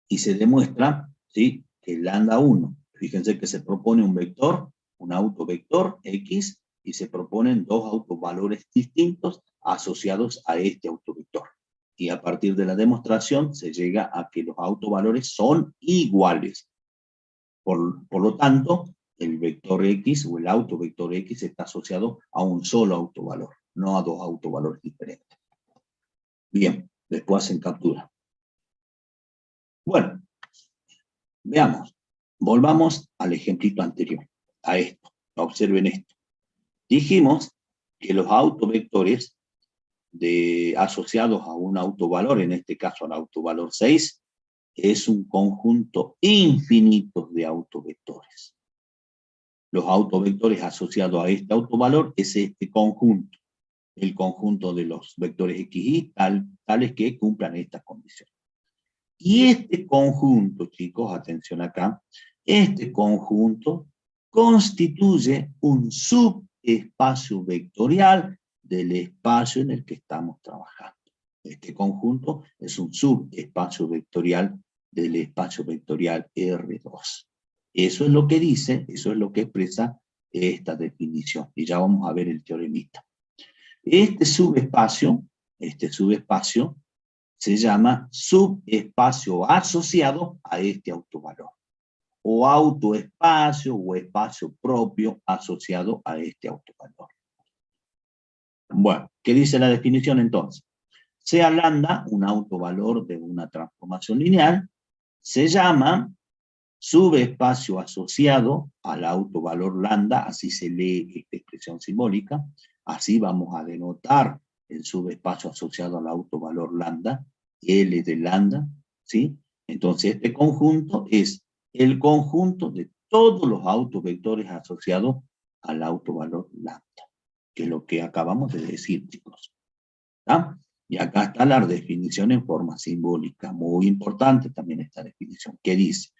Y se demuestra, ¿sí?, que lambda 1, fíjense que se propone un vector, un autovector X, y se proponen dos autovalores distintos asociados a este autovector. Y a partir de la demostración se llega a que los autovalores son iguales. Por lo tanto, el vector X o el autovector X está asociado a un solo autovalor, no a dos autovalores diferentes. Bien, después hacen captura. Bueno, veamos. Volvamos al ejemplito anterior, a esto. Observen esto. Dijimos que los autovectores asociados a un autovalor, en este caso al autovalor 6, es un conjunto infinito de autovectores. Los autovectores asociados a este autovalor es este conjunto, el conjunto de los vectores x y tales que cumplan estas condiciones. Y este conjunto, chicos, atención acá, este conjunto constituye un subespacio vectorial del espacio en el que estamos trabajando. Este conjunto es un subespacio vectorial del espacio vectorial R2. Eso es lo que dice, eso es lo que expresa esta definición. Y ya vamos a ver el teoremita. Este subespacio se llama subespacio asociado a este autovalor, o autoespacio o espacio propio asociado a este autovalor. Bueno, ¿qué dice la definición entonces? Sea lambda un autovalor de una transformación lineal, se llama subespacio asociado al autovalor lambda, así se lee esta expresión simbólica, así vamos a denotar el subespacio asociado al autovalor lambda, L de lambda, ¿sí? Entonces este conjunto es el conjunto de todos los autovectores asociados al autovalor lambda, que es lo que acabamos de decir, chicos. ¿Está? Y acá está la definición en forma simbólica, muy importante también esta definición, que dice: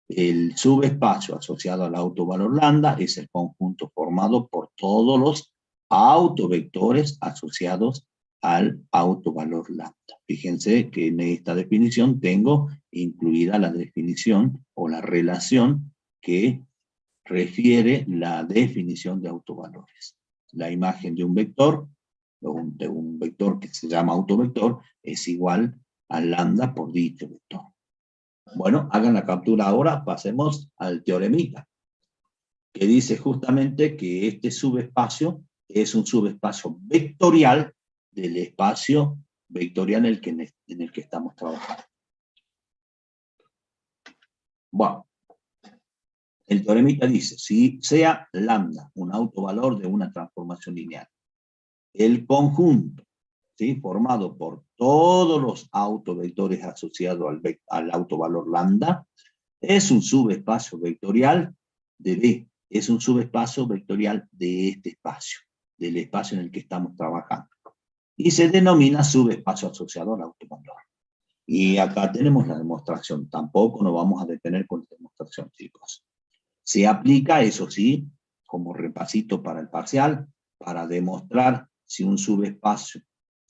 el subespacio asociado al autovalor lambda es el conjunto formado por todos los autovectores asociados al autovalor lambda. Fíjense que en esta definición tengo incluida la definición o la relación que refiere la definición de autovalores. La imagen de un vector de un vector que se llama autovector es igual a lambda por dicho vector. Bueno, hagan la captura ahora, pasemos al teoremita, que dice justamente que este subespacio es un subespacio vectorial del espacio vectorial en el que estamos trabajando. Bueno, el teoremita dice, si sea lambda un autovalor de una transformación lineal, el conjunto, ¿sí?, formado por todos los autovectores asociados al autovalor lambda, es un subespacio vectorial de B, es un subespacio vectorial de este espacio, del espacio en el que estamos trabajando. Y se denomina subespacio asociado al autovalor. Y acá tenemos la demostración. Tampoco nos vamos a detener con la demostración, chicos. Se aplica, eso sí, como repasito para el parcial, para demostrar si un subespacio,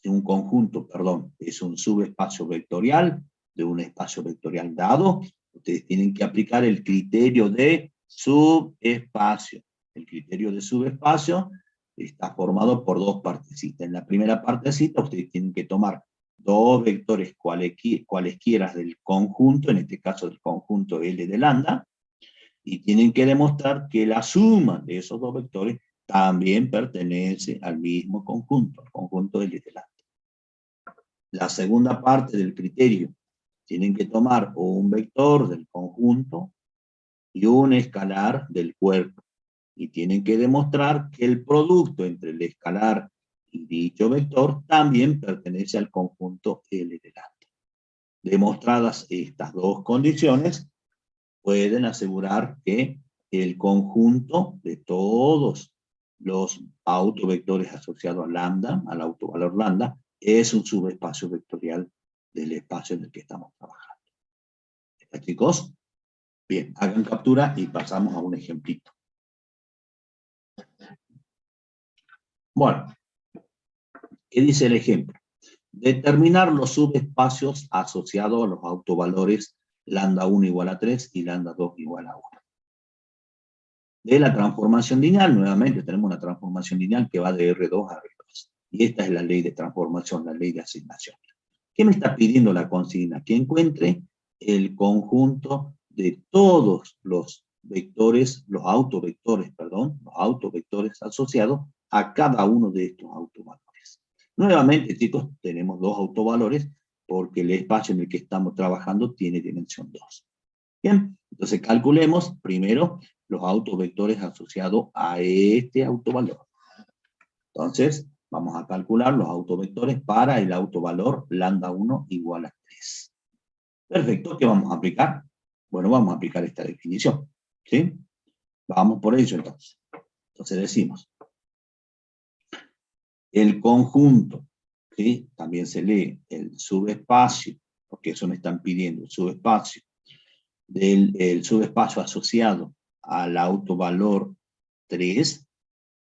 si un conjunto, perdón, es un subespacio vectorial de un espacio vectorial dado. Ustedes tienen que aplicar el criterio de subespacio. El criterio de subespacio está formado por dos partecitas. En la primera partecita ustedes tienen que tomar dos vectores cualesquiera del conjunto, en este caso del conjunto L de lambda, y tienen que demostrar que la suma de esos dos vectores también pertenece al mismo conjunto, al conjunto L de lambda. La segunda parte del criterio, tienen que tomar un vector del conjunto y un escalar del cuerpo, y tienen que demostrar que el producto entre el escalar y dicho vector también pertenece al conjunto L de lambda. Demostradas estas dos condiciones, pueden asegurar que el conjunto de todos los autovectores asociados a lambda, al autovalor lambda, es un subespacio vectorial del espacio en el que estamos trabajando. ¿Está, chicos? Bien, hagan captura y pasamos a un ejemplito. Bueno, ¿qué dice el ejemplo? Determinar los subespacios asociados a los autovalores lambda 1 igual a 3 y lambda 2 igual a 1. De la transformación lineal, nuevamente tenemos una transformación lineal que va de R2 a R2. Y esta es la ley de transformación, la ley de asignación. ¿Qué me está pidiendo la consigna? Que encuentre el conjunto de todos los vectores, los autovectores asociados a cada uno de estos autovalores. Nuevamente, chicos, tenemos dos autovalores porque el espacio en el que estamos trabajando tiene dimensión 2. Bien, entonces calculemos primero los autovectores asociados a este autovalor. Entonces, vamos a calcular los autovectores para el autovalor lambda 1 igual a 3. Perfecto, ¿qué vamos a aplicar? Bueno, vamos a aplicar esta definición, ¿sí? Vamos por ello entonces. Entonces decimos, el conjunto, ¿sí?, también se lee el subespacio, porque eso me están pidiendo, el subespacio, el subespacio asociado al autovalor 3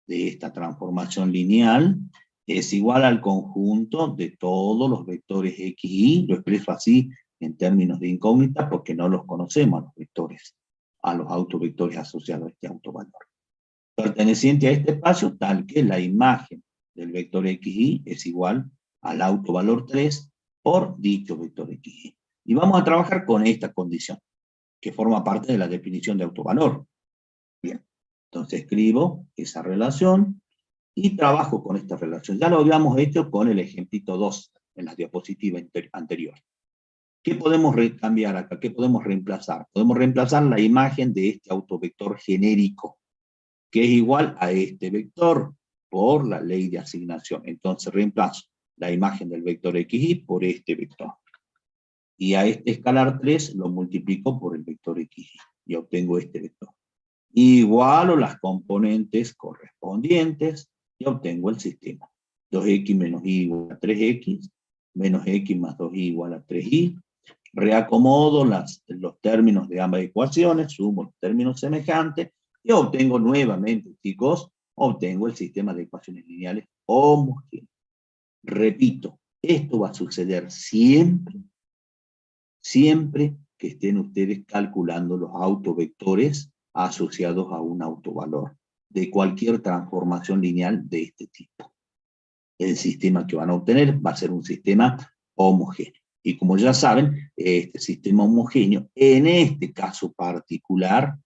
de esta transformación lineal es igual al conjunto de todos los vectores x, y, lo expreso así en términos de incógnita porque no los conocemos a los vectores, a los autovectores asociados a este autovalor. Perteneciente a este espacio tal que la imagen del vector xy es igual al autovalor 3 por dicho vector xy. Y vamos a trabajar con esta condición, que forma parte de la definición de autovalor. Bien, entonces escribo esa relación y trabajo con esta relación. Ya lo habíamos hecho con el ejemplito 2 en la diapositiva anterior. ¿Qué podemos cambiar acá? ¿Qué podemos reemplazar? Podemos reemplazar la imagen de este autovector genérico, que es igual a este vector por la ley de asignación. Entonces reemplazo la imagen del vector xy por este vector. Y a este escalar 3 lo multiplico por el vector xy y obtengo este vector. Igualo las componentes correspondientes y obtengo el sistema. 2x menos y igual a 3x, menos x más 2y igual a 3y. Reacomodo los términos de ambas ecuaciones, sumo los términos semejantes, y obtengo nuevamente, chicos, obtengo el sistema de ecuaciones lineales homogéneas. Repito, esto va a suceder siempre que estén ustedes calculando los autovectores asociados a un autovalor de cualquier transformación lineal de este tipo. el sistema que van a obtener va a ser un sistema homogéneo. Y como ya saben, este sistema homogéneo, en este caso particular,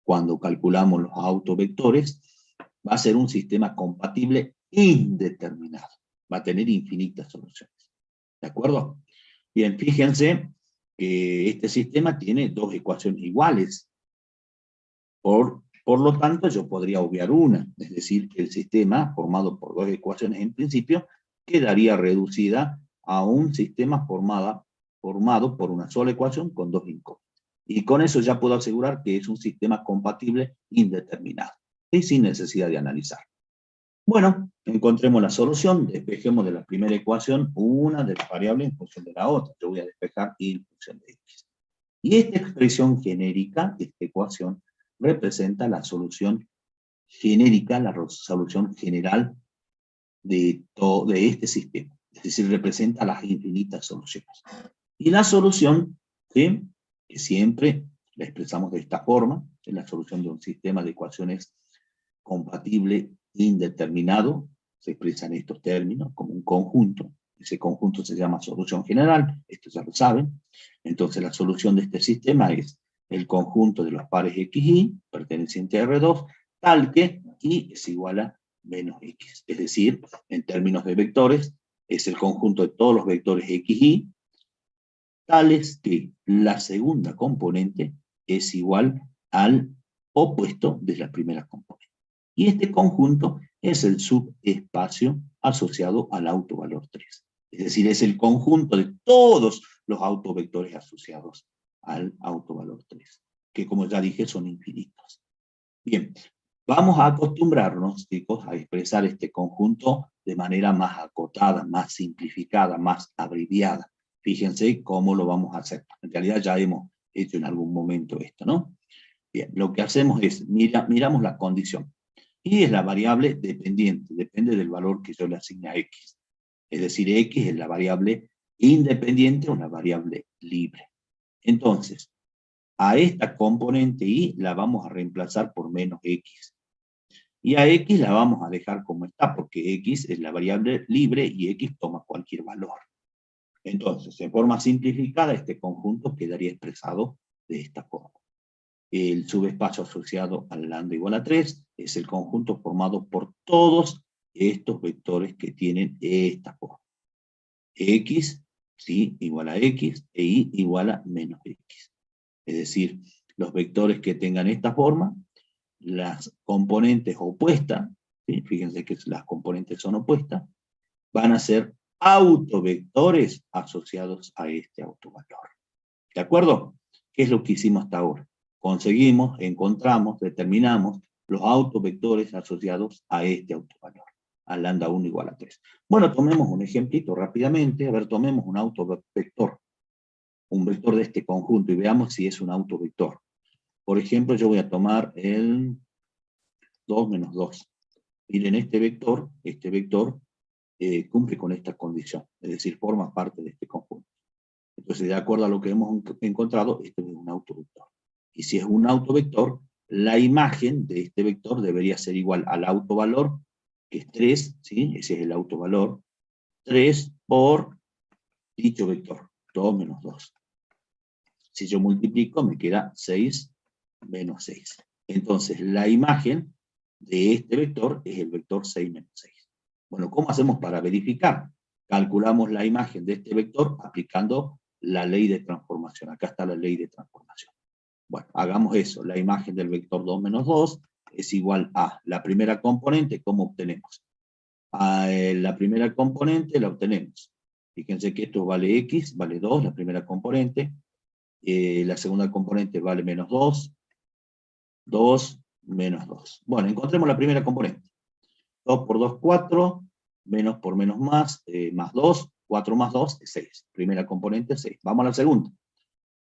cuando calculamos los autovectores, va a ser un sistema compatible indeterminado. Va a tener infinitas soluciones. ¿De acuerdo? Bien, fíjense que este sistema tiene dos ecuaciones iguales. Por lo tanto, yo podría obviar una, es decir, que el sistema formado por dos ecuaciones en principio quedaría reducida a un sistema formado por una sola ecuación con dos incógnitas. Y con eso ya puedo asegurar que es un sistema compatible indeterminado, y sin necesidad de analizar. Bueno, encontremos la solución, despejemos de la primera ecuación una de las variables en función de la otra. Yo voy a despejar y en función de x. Y esta expresión genérica, esta ecuación, representa la solución genérica, la solución general de este sistema. Es decir, representa las infinitas soluciones. Y la solución, ¿sí?, que siempre la expresamos de esta forma, es la solución de un sistema de ecuaciones compatible indeterminado, se expresa en estos términos como un conjunto. Ese conjunto se llama solución general, esto ya lo saben. Entonces la solución de este sistema es el conjunto de los pares x, y, perteneciente a R2, tal que y es igual a menos x. Es decir, en términos de vectores, es el conjunto de todos los vectores x, y, tales que la segunda componente es igual al opuesto de la primera componente. Y este conjunto es el subespacio asociado al autovalor 3. Es decir, es el conjunto de todos los autovectores asociados al autovalor 3, que como ya dije son infinitos. Bien, vamos a acostumbrarnos, chicos, a expresar este conjunto de manera más acotada, más simplificada, más abreviada. Fíjense cómo lo vamos a hacer. En realidad ya hemos hecho en algún momento esto, ¿no? Bien, lo que hacemos es, miramos la condición. Y es la variable dependiente, depende del valor que yo le asigne a x. Es decir, x es la variable independiente o la variable libre. Entonces, a esta componente y la vamos a reemplazar por menos x. Y a x la vamos a dejar como está, porque x es la variable libre y x toma cualquier valor. Entonces, en forma simplificada, este conjunto quedaría expresado de esta forma. El subespacio asociado al lambda igual a 3 es el conjunto formado por todos estos vectores que tienen esta forma. X, ¿sí?, igual a X, e Y igual a menos X. Es decir, los vectores que tengan esta forma, las componentes opuestas, ¿sí?, fíjense que las componentes son opuestas, van a ser autovectores asociados a este autovalor. ¿De acuerdo? ¿Qué es lo que hicimos hasta ahora? Conseguimos, encontramos, determinamos los autovectores asociados a este autovalor, al lambda 1 igual a 3. Bueno, tomemos un ejemplito rápidamente. A ver, tomemos un autovector, un vector de este conjunto, y veamos si es un autovector. Por ejemplo, yo voy a tomar el 2 menos 2. Miren, este vector cumple con esta condición, es decir, forma parte de este conjunto. Entonces, de acuerdo a lo que hemos encontrado, este es un autovector. Y si es un autovector, la imagen de este vector debería ser igual al autovalor, que es 3, ¿sí?, ese es el autovalor, 3 por dicho vector, 2 menos 2. Si yo multiplico, me queda 6 menos 6. Entonces, la imagen de este vector es el vector 6 menos 6. Bueno, ¿cómo hacemos para verificar? Calculamos la imagen de este vector aplicando la ley de transformación. Acá está la ley de transformación. Bueno, hagamos eso. La imagen del vector 2 menos 2 es igual a la primera componente. ¿Cómo obtenemos? La primera componente la obtenemos. Fíjense que esto vale x, vale 2, la primera componente. La segunda componente vale menos 2. 2 menos 2. Bueno, encontremos la primera componente. 2 por 2, 4. Menos por menos más 2. 4 más 2 es 6. Primera componente, 6. Vamos a la segunda.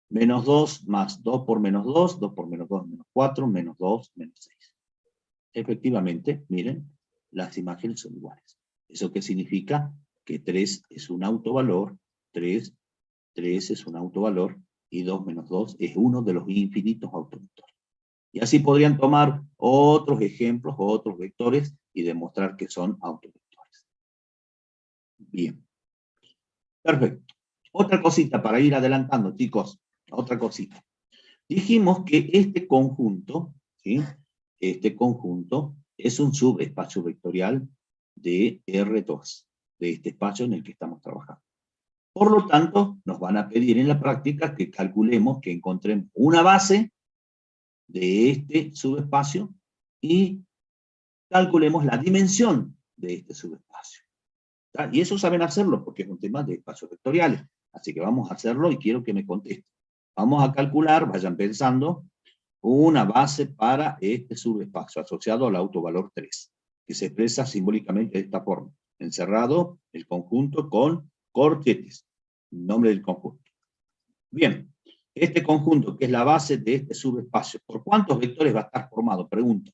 Menos 2 más 2 por menos 2. 2 por menos 2, menos 4. Menos 2, menos 6. Efectivamente, miren, las imágenes son iguales. ¿Eso qué significa? Que 3 es un autovalor, 3 es un autovalor, y 2 menos 2 es uno de los infinitos autovectores. Y así podrían tomar otros ejemplos o otros vectores y demostrar que son autovectores. Bien. Perfecto. Otra cosita para ir adelantando, chicos. Otra cosita. Dijimos que este conjunto, ¿sí? Este conjunto es un subespacio vectorial de R2, de este espacio en el que estamos trabajando. Por lo tanto, nos van a pedir en la práctica que calculemos, que encontremos una base de este subespacio y calculemos la dimensión de este subespacio. ¿Está? Y eso saben hacerlo porque es un tema de espacios vectoriales. Así que vamos a hacerlo y quiero que me contesten. Vamos a calcular, vayan pensando, una base para este subespacio asociado al autovalor 3, que se expresa simbólicamente de esta forma. Encerrado el conjunto con corchetes, nombre del conjunto. Bien, este conjunto que es la base de este subespacio, ¿por cuántos vectores va a estar formado? Pregunto.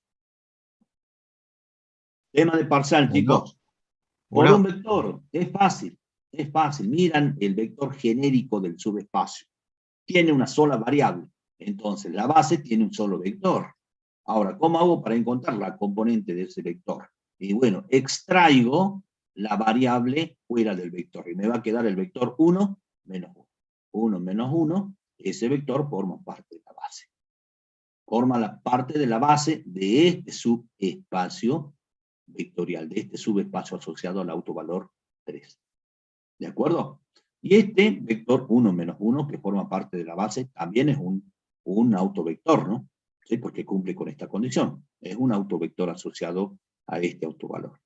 Tema de parcial, chicos. Por un vector, es fácil, es fácil. Miran el vector genérico del subespacio. Tiene una sola variable. Entonces, la base tiene un solo vector. Ahora, ¿cómo hago para encontrar la componente de ese vector? Y bueno, extraigo la variable fuera del vector. Y me va a quedar el vector 1 menos 1. 1 menos 1, ese vector forma parte de la base. Forma la parte de la base de este subespacio vectorial, de este subespacio asociado al autovalor 3. ¿De acuerdo? Y este vector 1 menos 1, que forma parte de la base, también es un autovector, ¿no? ¿Sí? Porque cumple con esta condición. Es un autovector asociado a este autovalor.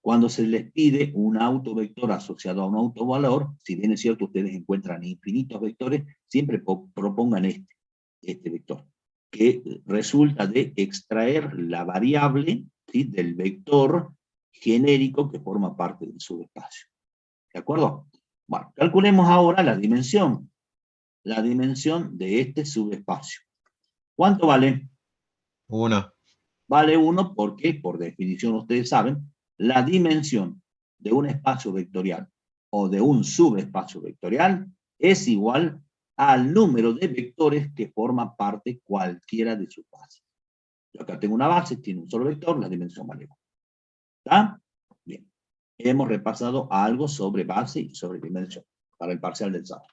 Cuando se les pide un autovector asociado a un autovalor, si bien es cierto ustedes encuentran infinitos vectores, siempre propongan este vector, que resulta de extraer la variable, ¿sí?, del vector genérico que forma parte del subespacio. ¿De acuerdo? Bueno, calculemos ahora la dimensión de este subespacio. ¿Cuánto vale? 1. Vale 1 porque, por definición ustedes saben, la dimensión de un espacio vectorial o de un subespacio vectorial es igual al número de vectores que forma parte cualquiera de sus bases. Yo acá tengo una base, tiene un solo vector, la dimensión vale 1. ¿Está? Bien. Hemos repasado algo sobre base y sobre dimensión para el parcial del sábado.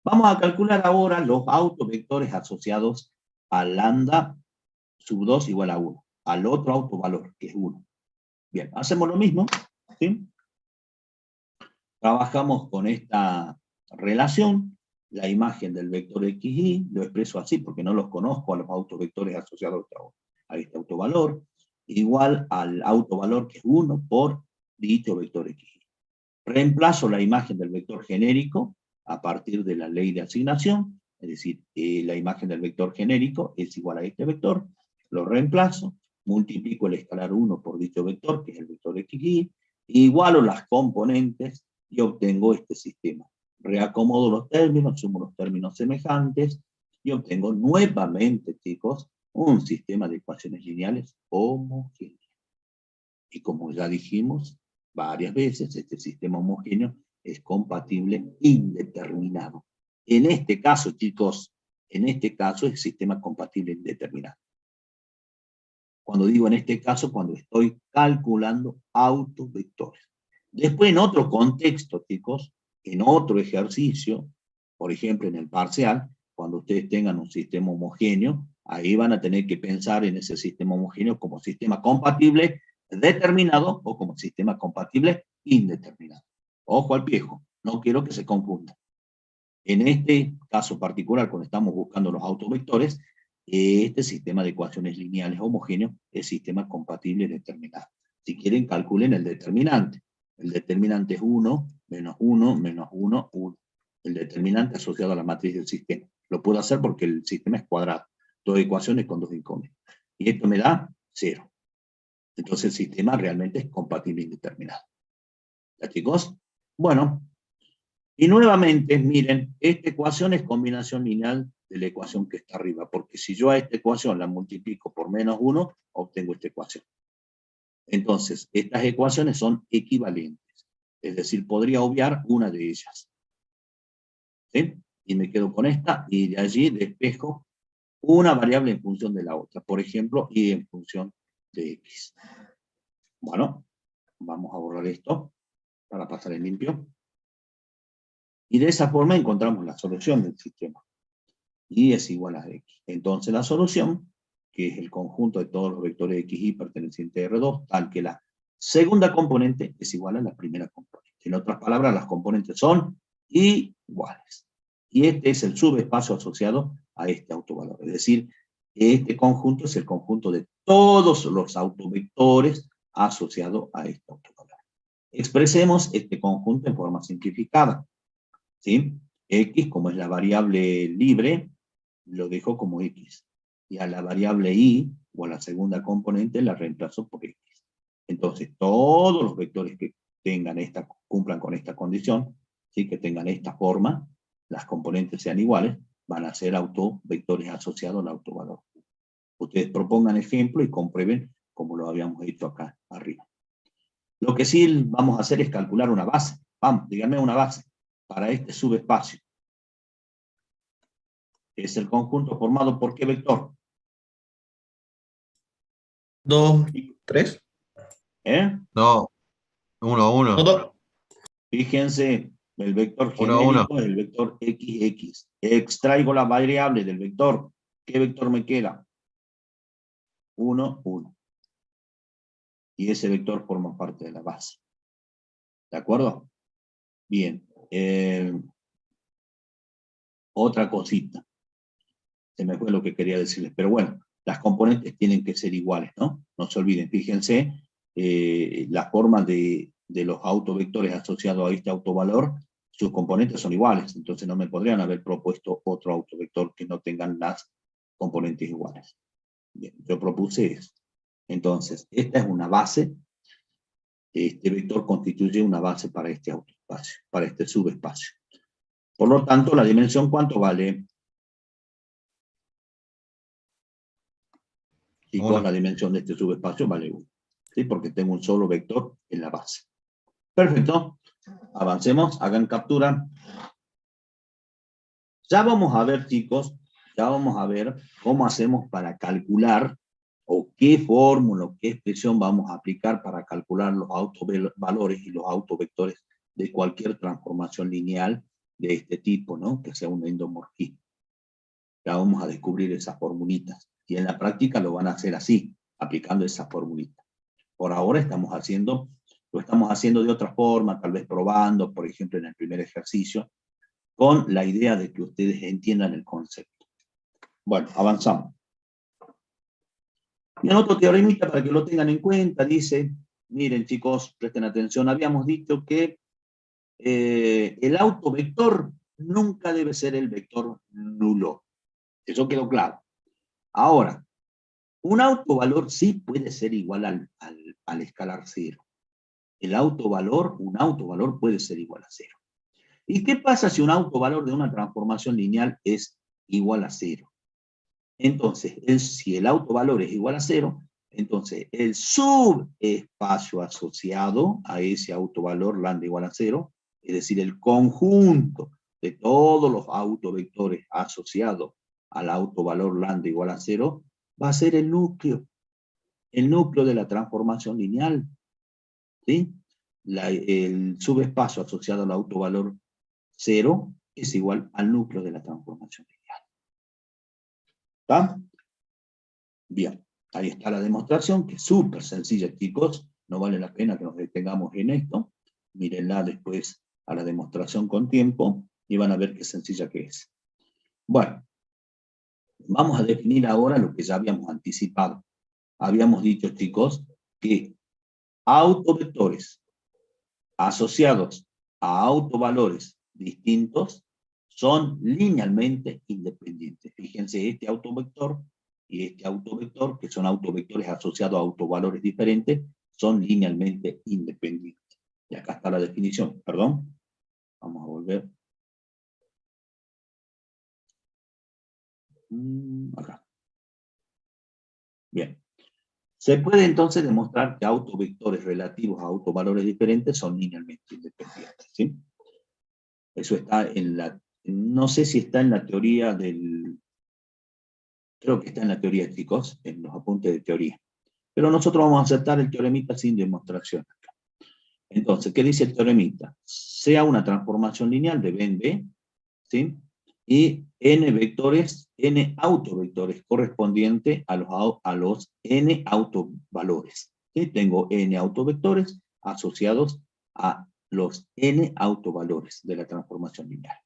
Vamos a calcular ahora los autovectores asociados a lambda sub 2 igual a 1, al otro autovalor, que es 1. Bien, hacemos lo mismo, ¿sí? Trabajamos con esta relación, la imagen del vector xy, lo expreso así porque no los conozco a los autovectores asociados a este autovalor, igual al autovalor que es 1 por dicho vector xy. Reemplazo la imagen del vector genérico a partir de la ley de asignación, es decir, la imagen del vector genérico es igual a este vector, lo reemplazo, multiplico el escalar 1 por dicho vector, que es el vector xy, igualo las componentes y obtengo este sistema. Reacomodo los términos, sumo los términos semejantes, y obtengo nuevamente, chicos, un sistema de ecuaciones lineales homogéneo. Y como ya dijimos varias veces, este sistema homogéneo es compatible indeterminado. En este caso, chicos, en este caso es sistema compatible indeterminado. Cuando digo en este caso, cuando estoy calculando autovectores. Después, en otro contexto, chicos, en otro ejercicio, por ejemplo, en el parcial, cuando ustedes tengan un sistema homogéneo, ahí van a tener que pensar en ese sistema homogéneo como sistema compatible determinado o como sistema compatible indeterminado. Ojo al piejo, no quiero que se confunda. En este caso particular, cuando estamos buscando los autovectores, este sistema de ecuaciones lineales homogéneos es sistema compatible determinado. Si quieren, calculen el determinante. El determinante es 1, menos 1, menos 1, 1. El determinante asociado a la matriz del sistema. Lo puedo hacer porque el sistema es cuadrado. Todas ecuaciones con dos incógnitas. Y esto me da 0. Entonces el sistema realmente es compatible indeterminado. ¿Ya, chicos? Bueno, y nuevamente, miren, esta ecuación es combinación lineal de la ecuación que está arriba, porque si yo a esta ecuación la multiplico por menos 1, obtengo esta ecuación. Entonces, estas ecuaciones son equivalentes, es decir, podría obviar una de ellas. ¿Sí? Y me quedo con esta, y de allí despejo una variable en función de la otra, por ejemplo, y en función de x. Bueno, vamos a borrar esto. para pasar en limpio. Y de esa forma encontramos la solución del sistema. Y es igual a X. Entonces la solución, que es el conjunto de todos los vectores de XY pertenecientes a R2, tal que la segunda componente es igual a la primera componente. En otras palabras, las componentes son iguales. Y este es el subespacio asociado a este autovalor. Es decir, este conjunto es el conjunto de todos los autovectores asociados a este autovalor. Expresemos este conjunto en forma simplificada, ¿sí? X, como es la variable libre, lo dejo como X. Y a la variable Y, o a la segunda componente, la reemplazo por X. Entonces, todos los vectores que cumplan con esta condición, ¿sí? Que tengan esta forma, las componentes sean iguales, van a ser autovectores asociados al autovalor. Ustedes propongan ejemplo y comprueben como lo habíamos hecho acá arriba. Lo que sí vamos a hacer es calcular una base. Vamos, díganme una base para este subespacio. Es el conjunto formado por ¿qué vector? 2, 3. No, 1, 1. 2. Fíjense, el vector 1, 1. genérico es el vector XX. Extraigo la variable del vector. ¿Qué vector me queda? 1, 1. Y ese vector forma parte de la base. ¿De acuerdo? Bien. Otra cosita. Se me fue lo que quería decirles. Pero bueno, las componentes tienen que ser iguales, ¿no? No se olviden. Fíjense, la forma de los autovectores asociados a este autovalor, sus componentes son iguales. Entonces no me podrían haber propuesto otro autovector que no tengan las componentes iguales. Bien, yo propuse esto. Entonces, esta es una base. Este vector constituye una base para este autoespacio, para este subespacio. Por lo tanto, la dimensión, ¿cuánto vale? Chicos, 1. la dimensión de este subespacio vale 1. ¿Sí? Porque tengo un solo vector en la base. Perfecto. Avancemos, hagan captura. Ya vamos a ver, chicos, ya vamos a ver cómo hacemos para calcular o qué fórmula, qué expresión vamos a aplicar para calcular los autovalores y los autovectores de cualquier transformación lineal de este tipo, ¿no? Que sea un endomorfismo. Ya vamos a descubrir esas formulitas. Y en la práctica lo van a hacer así, aplicando esas formulitas. Por ahora lo estamos haciendo de otra forma, tal vez probando, por ejemplo, en el primer ejercicio, con la idea de que ustedes entiendan el concepto. Bueno, avanzamos. Y en otro teoremita, para que lo tengan en cuenta, dice, miren chicos, presten atención, habíamos dicho que el autovector nunca debe ser el vector nulo. Eso quedó claro. Ahora, un autovalor sí puede ser igual al escalar cero. Un autovalor puede ser igual a cero. ¿Y qué pasa si un autovalor de una transformación lineal es igual a cero? Entonces, si el autovalor es igual a cero, entonces el subespacio asociado a ese autovalor lambda igual a cero, es decir, el conjunto de todos los autovectores asociados al autovalor lambda igual a cero, va a ser el núcleo de la transformación lineal. ¿Sí? El subespacio asociado al autovalor 0 es igual al núcleo de la transformación lineal. ¿Está? Bien, ahí está la demostración, que es súper sencilla, chicos. No vale la pena que nos detengamos en esto. Mírenla después a la demostración con tiempo y van a ver qué sencilla que es. Bueno, vamos a definir ahora lo que ya habíamos anticipado. Habíamos dicho, chicos, que autovectores asociados a autovalores distintos son linealmente independientes. Fíjense, este autovector y este autovector, que son autovectores asociados a autovalores diferentes, son linealmente independientes. Y acá está la definición, perdón. Vamos a volver. Acá. Bien. Se puede entonces demostrar que autovectores relativos a autovalores diferentes son linealmente independientes, ¿sí? Eso está en la, no sé si está en la teoría creo que está en la teoría, chicos, en los apuntes de teoría. Pero nosotros vamos a aceptar el teoremita sin demostración. Entonces, ¿qué dice el teoremita? Sea una transformación lineal de B en B, ¿sí? Y n vectores, n autovectores correspondiente a los n autovalores. ¿Sí? Tengo n autovectores asociados a los n autovalores de la transformación lineal.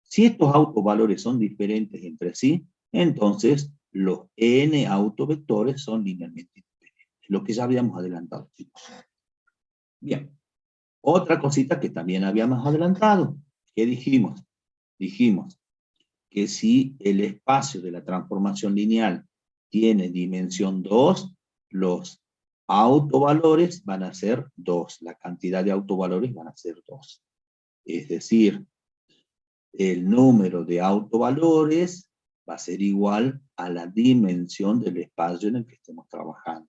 Si estos autovalores son diferentes entre sí, entonces los n autovectores son linealmente independientes. Lo que ya habíamos adelantado, chicos. Bien. Otra cosita que también habíamos adelantado. ¿Qué dijimos? Dijimos que si el espacio de la transformación lineal tiene dimensión 2, los autovalores van a ser 2. La cantidad de autovalores van a ser 2. Es decir, el número de autovalores va a ser igual a la dimensión del espacio en el que estemos trabajando.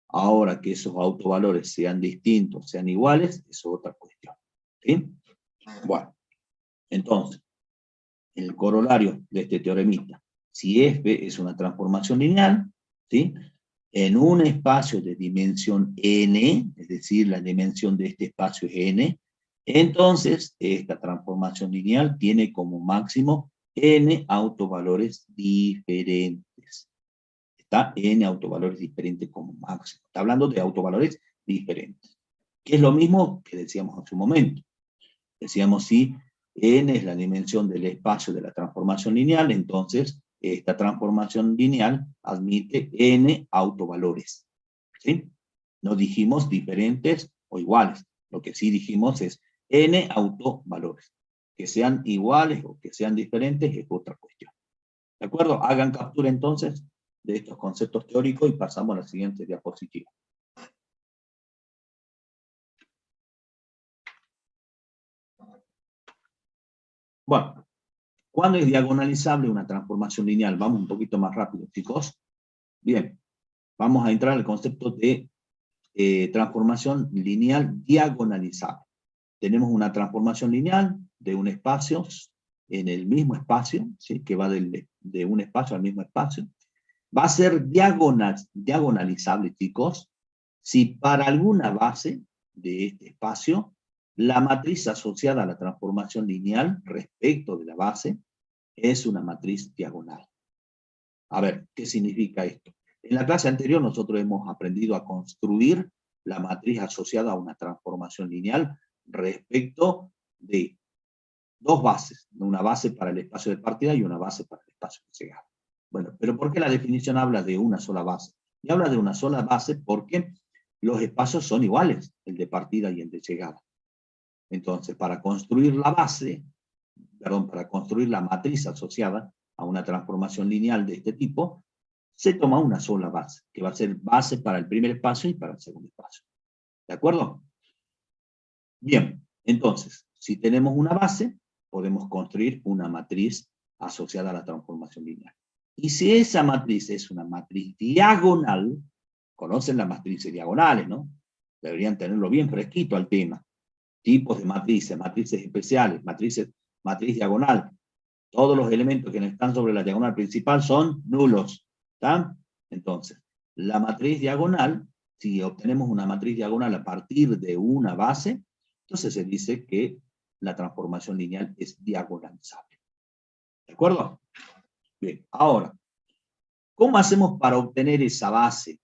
Ahora que esos autovalores sean distintos, sean iguales, es otra cuestión. ¿Sí? Bueno, entonces, el corolario de este teoremita, si F es una transformación lineal, ¿sí? En un espacio de dimensión n, es decir, la dimensión de este espacio es n, entonces esta transformación lineal tiene como máximo n autovalores diferentes. Está n autovalores diferentes como máximo. Está hablando de autovalores diferentes. Que es lo mismo que decíamos hace un momento. Decíamos si n es la dimensión del espacio de la transformación lineal, entonces esta transformación lineal admite n autovalores. ¿Sí? No dijimos diferentes o iguales. Lo que sí dijimos es n autovalores. Que sean iguales o que sean diferentes es otra cuestión. ¿De acuerdo? Hagan captura entonces de estos conceptos teóricos y pasamos a la siguiente diapositiva. Bueno, ¿cuándo es diagonalizable una transformación lineal? Vamos un poquito más rápido, chicos. Bien, vamos a entrar al concepto de transformación lineal diagonalizable. Tenemos una transformación lineal de un espacio en el mismo espacio, ¿sí? Que va de un espacio al mismo espacio. Va a ser diagonalizable, chicos, si para alguna base de este espacio la matriz asociada a la transformación lineal respecto de la base es una matriz diagonal. A ver, ¿qué significa esto? En la clase anterior nosotros hemos aprendido a construir la matriz asociada a una transformación lineal respecto de dos bases, una base para el espacio de partida y una base para el espacio de llegada. Bueno, pero ¿por qué la definición habla de una sola base? Y habla de una sola base porque los espacios son iguales, el de partida y el de llegada. Entonces, para construir la base, para construir la matriz asociada a una transformación lineal de este tipo, se toma una sola base, que va a ser base para el primer espacio y para el segundo espacio. ¿De acuerdo? Bien, entonces, si tenemos una base, podemos construir una matriz asociada a la transformación lineal. Y si esa matriz es una matriz diagonal, conocen las matrices diagonales, ¿no? Deberían tenerlo bien fresquito al tema. Tipos de matrices, matrices especiales, matriz diagonal. Todos los elementos que están sobre la diagonal principal son nulos. ¿Está? Entonces, la matriz diagonal, si obtenemos una matriz diagonal a partir de una base, entonces se dice que la transformación lineal es diagonalizable. ¿De acuerdo? Bien, ahora, ¿cómo hacemos para obtener esa base,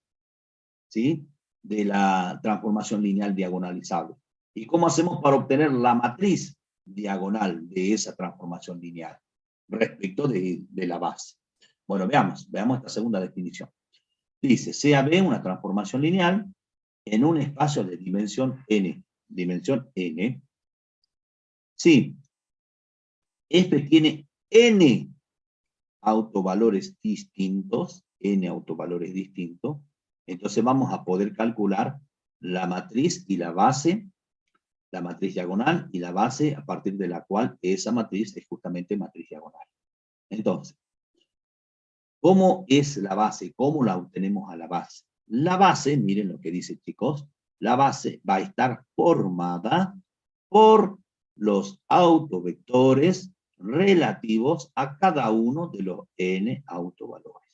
¿sí?, de la transformación lineal diagonalizable? ¿Y cómo hacemos para obtener la matriz diagonal de esa transformación lineal respecto de la base? Bueno, veamos esta segunda definición. Dice, sea B una transformación lineal en un espacio de dimensión n. Dimensión n. Sí, F tiene n autovalores distintos, entonces vamos a poder calcular la matriz y la base, la matriz diagonal y la base a partir de la cual esa matriz es justamente matriz diagonal. Entonces, ¿cómo es la base? ¿Cómo la obtenemos a la base? La base, miren lo que dice, chicos, la base va a estar formada por los autovectores relativos a cada uno de los n autovalores.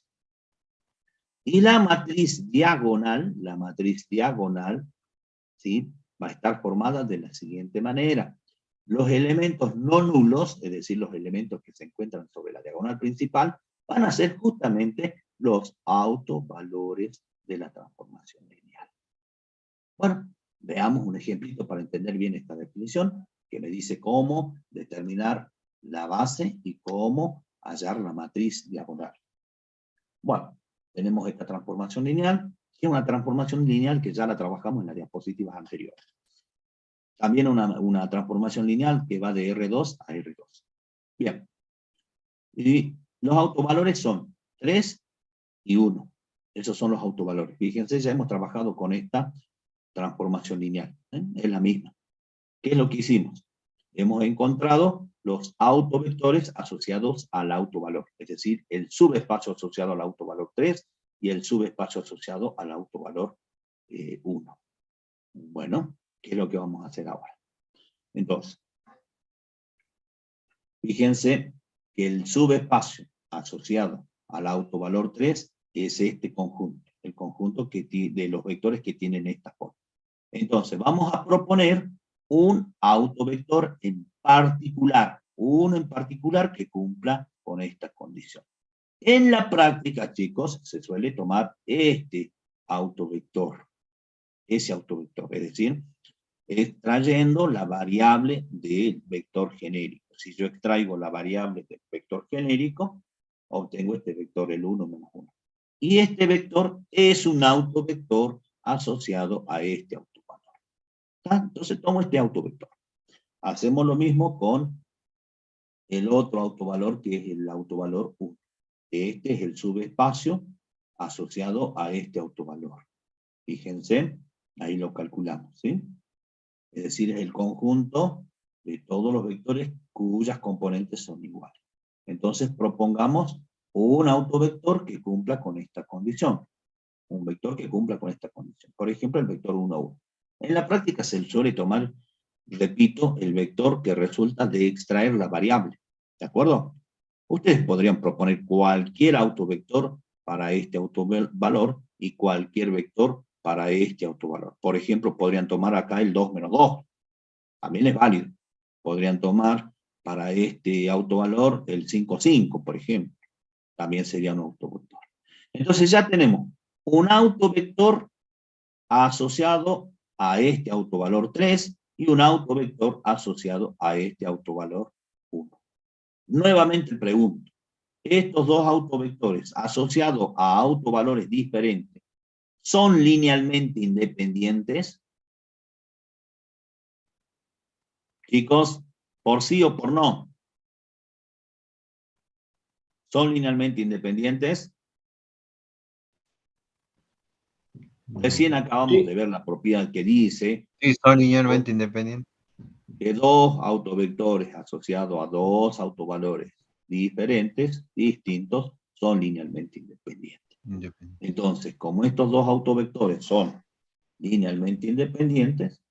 Y la matriz diagonal, ¿sí?, va a estar formada de la siguiente manera. Los elementos no nulos, es decir, los elementos que se encuentran sobre la diagonal principal, van a ser justamente los autovalores de la transformación lineal. Bueno, veamos un ejemplito para entender bien esta definición, que me dice cómo determinar la base y cómo hallar la matriz diagonal. Bueno, tenemos esta transformación lineal, que es una transformación lineal que ya la trabajamos en las diapositivas anteriores. También una transformación lineal que va de R2 a R2. Bien. Y los autovalores son 3 y 1. Esos son los autovalores. Fíjense, ya hemos trabajado con esta transformación lineal. Es la misma. ¿Qué es lo que hicimos? Hemos encontrado los autovectores asociados al autovalor. Es decir, el subespacio asociado al autovalor 3 y el subespacio asociado al autovalor 1. Bueno, ¿qué es lo que vamos a hacer ahora? Entonces, fíjense que el subespacio asociado al autovalor 3 es este conjunto, el conjunto de los vectores que tienen esta forma. Entonces, vamos a proponer un autovector en particular, uno en particular que cumpla con esta condición. En la práctica, chicos, se suele tomar este autovector, ese autovector, es decir, extrayendo la variable del vector genérico. Si yo extraigo la variable del vector genérico, obtengo este vector, el 1 menos 1. Y este vector es un autovector asociado a este autovalor. Entonces tomo este autovector. Hacemos lo mismo con el otro autovalor, que es el autovalor 1. Este es el subespacio asociado a este autovalor. Fíjense, ahí lo calculamos, ¿sí? Es decir, es el conjunto de todos los vectores cuyas componentes son iguales. Entonces propongamos un autovector que cumpla con esta condición. Un vector que cumpla con esta condición. Por ejemplo, el vector 1, 1. En la práctica se suele tomar, repito, el vector que resulta de extraer la variable. ¿De acuerdo? Ustedes podrían proponer cualquier autovector para este autovalor y cualquier vector para este autovalor. Por ejemplo, podrían tomar acá el 2 menos 2. También es válido. Podrían tomar para este autovalor el 5, 5, por ejemplo. También sería un autovector. Entonces ya tenemos un autovector asociado a este autovalor 3 y un autovector asociado a este autovalor 1. Nuevamente pregunto, ¿estos dos autovectores asociados a autovalores diferentes son linealmente independientes? Chicos, ¿por sí o por no? ¿Son linealmente independientes? Recién acabamos de ver la propiedad que dice... Sí, son linealmente independientes. Que dos autovectores asociados a dos autovalores diferentes, distintos, son linealmente independientes. Entonces, como estos dos autovectores son linealmente independientes,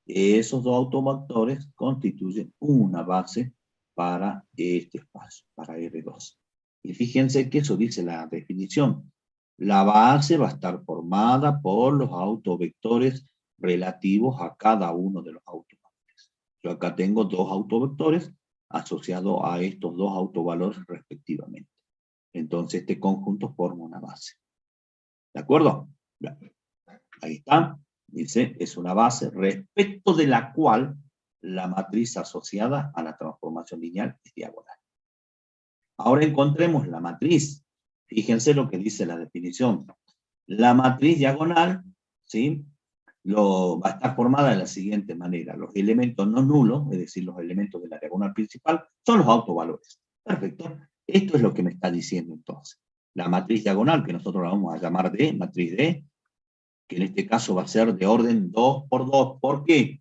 esos dos autovectores constituyen una base para este espacio, para R2. Y fíjense que eso dice la definición. La base va a estar formada por los autovectores relativos a cada uno de los autovalores. Yo acá tengo dos autovectores asociados a estos dos autovalores respectivamente. Entonces este conjunto forma una base. ¿De acuerdo? Bien. Ahí está. Dice, es una base respecto de la cual la matriz asociada a la transformación lineal es diagonal. Ahora encontremos la matriz. Fíjense lo que dice la definición. La matriz diagonal, ¿sí?, va a estar formada de la siguiente manera. Los elementos no nulos, es decir, los elementos de la diagonal principal, son los autovalores. Perfecto. Esto es lo que me está diciendo entonces. La matriz diagonal, que nosotros la vamos a llamar D, matriz D, que en este caso va a ser de orden 2 por 2. ¿Por qué?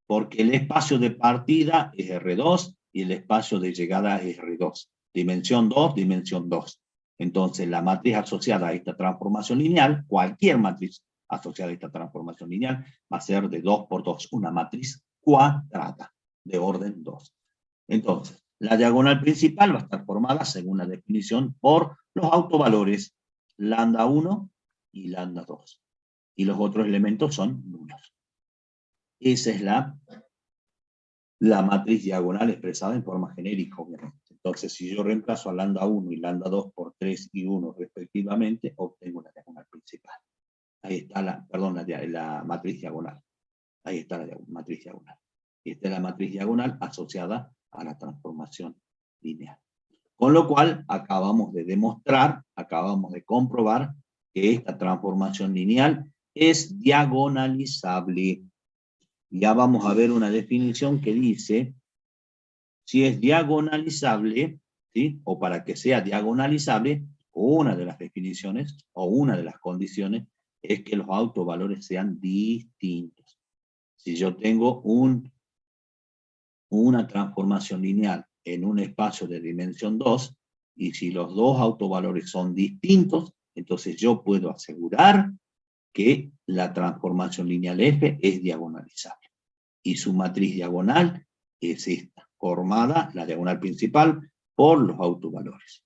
Porque el espacio de partida es R2 y el espacio de llegada es R2. Dimensión 2, dimensión 2. Entonces, la matriz asociada a esta transformación lineal, cualquier matriz asociada a esta transformación lineal, va a ser de 2 por 2, una matriz cuadrada, de orden 2. Entonces, la diagonal principal va a estar formada, según la definición, por los autovalores lambda 1 y lambda 2. Y los otros elementos son nulos. Esa es la matriz diagonal expresada en forma genérica, obviamente. Entonces, si yo reemplazo a lambda 1 y lambda 2 por 3 y 1 respectivamente, obtengo la diagonal principal. Ahí está la matriz diagonal. Ahí está la matriz diagonal. Esta es la matriz diagonal asociada a la transformación lineal. Con lo cual, acabamos de demostrar, acabamos de comprobar que esta transformación lineal es diagonalizable. Ya vamos a ver una definición que dice, si es diagonalizable, ¿sí? O para que sea diagonalizable, una de las definiciones o una de las condiciones es que los autovalores sean distintos. Si yo tengo una transformación lineal en un espacio de dimensión 2, y si los dos autovalores son distintos, entonces yo puedo asegurar que la transformación lineal F es diagonalizable. Y su matriz diagonal es esta, formada, la diagonal principal, por los autovalores.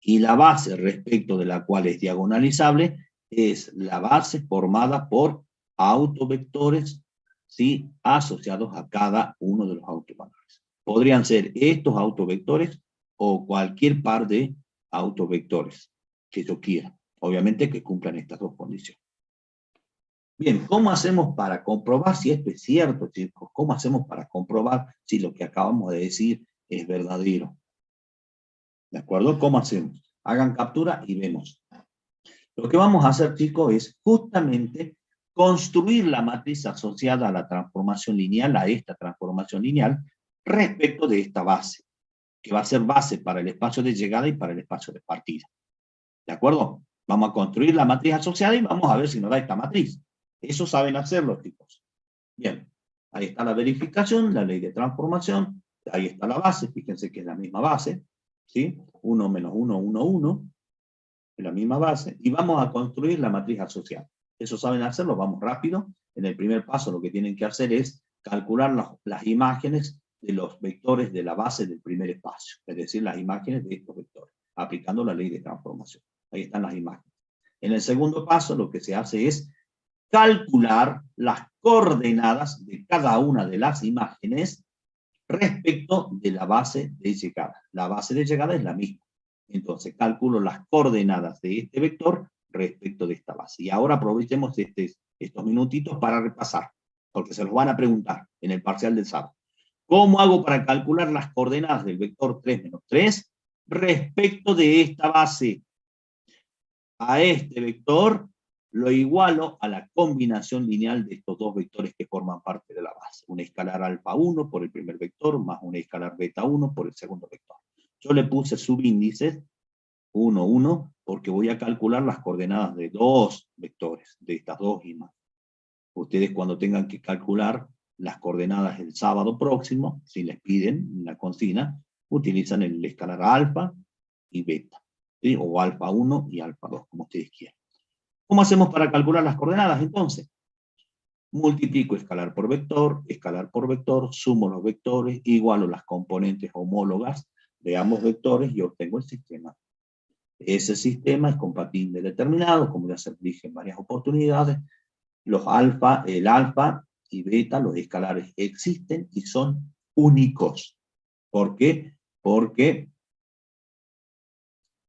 Y la base respecto de la cual es diagonalizable es la base formada por autovectores, ¿sí? Asociados a cada uno de los autovectores. Podrían ser estos autovectores o cualquier par de autovectores que yo quiera. Obviamente que cumplan estas dos condiciones. Bien, ¿cómo hacemos para comprobar si esto es cierto, chicos? ¿Cómo hacemos para comprobar si lo que acabamos de decir es verdadero? ¿De acuerdo? ¿Cómo hacemos? Hagan captura y vemos. Lo que vamos a hacer, chicos, es justamente construir la matriz asociada a la transformación lineal, a esta transformación lineal, respecto de esta base, que va a ser base para el espacio de llegada y para el espacio de partida. ¿De acuerdo? Vamos a construir la matriz asociada y vamos a ver si nos da esta matriz. Eso saben hacerlo, chicos. Bien, ahí está la verificación, la ley de transformación, ahí está la base, fíjense que es la misma base, ¿sí? 1 menos 1, 1, 1, es la misma base, y vamos a construir la matriz asociada. Eso saben hacerlo, vamos rápido. En el primer paso lo que tienen que hacer es calcular las imágenes de los vectores de la base del primer espacio, es decir, las imágenes de estos vectores, aplicando la ley de transformación. Ahí están las imágenes. En el segundo paso lo que se hace es calcular las coordenadas de cada una de las imágenes respecto de la base de llegada. La base de llegada es la misma. Entonces calculo las coordenadas de este vector respecto de esta base. Y ahora aprovechemos estos minutitos para repasar, porque se los van a preguntar en el parcial del sábado. ¿Cómo hago para calcular las coordenadas del vector 3 menos 3 respecto de esta base? A este vector lo igualo a la combinación lineal de estos dos vectores que forman parte de la base. Un escalar alfa 1 por el primer vector, más un escalar beta 1 por el segundo vector. Yo le puse subíndices 1, 1, porque voy a calcular las coordenadas de dos vectores, de estas dos imágenes. Ustedes cuando tengan que calcular las coordenadas el sábado próximo, si les piden la consigna, utilizan el escalar alfa y beta, ¿sí? O alfa 1 y alfa 2, como ustedes quieran. ¿Cómo hacemos para calcular las coordenadas entonces? Multiplico escalar por vector, sumo los vectores, igualo las componentes homólogas de ambos vectores y obtengo el sistema. Ese sistema es compatible determinado, como ya se dije en varias oportunidades. El alfa y beta, los escalares existen y son únicos. ¿Por qué? Porque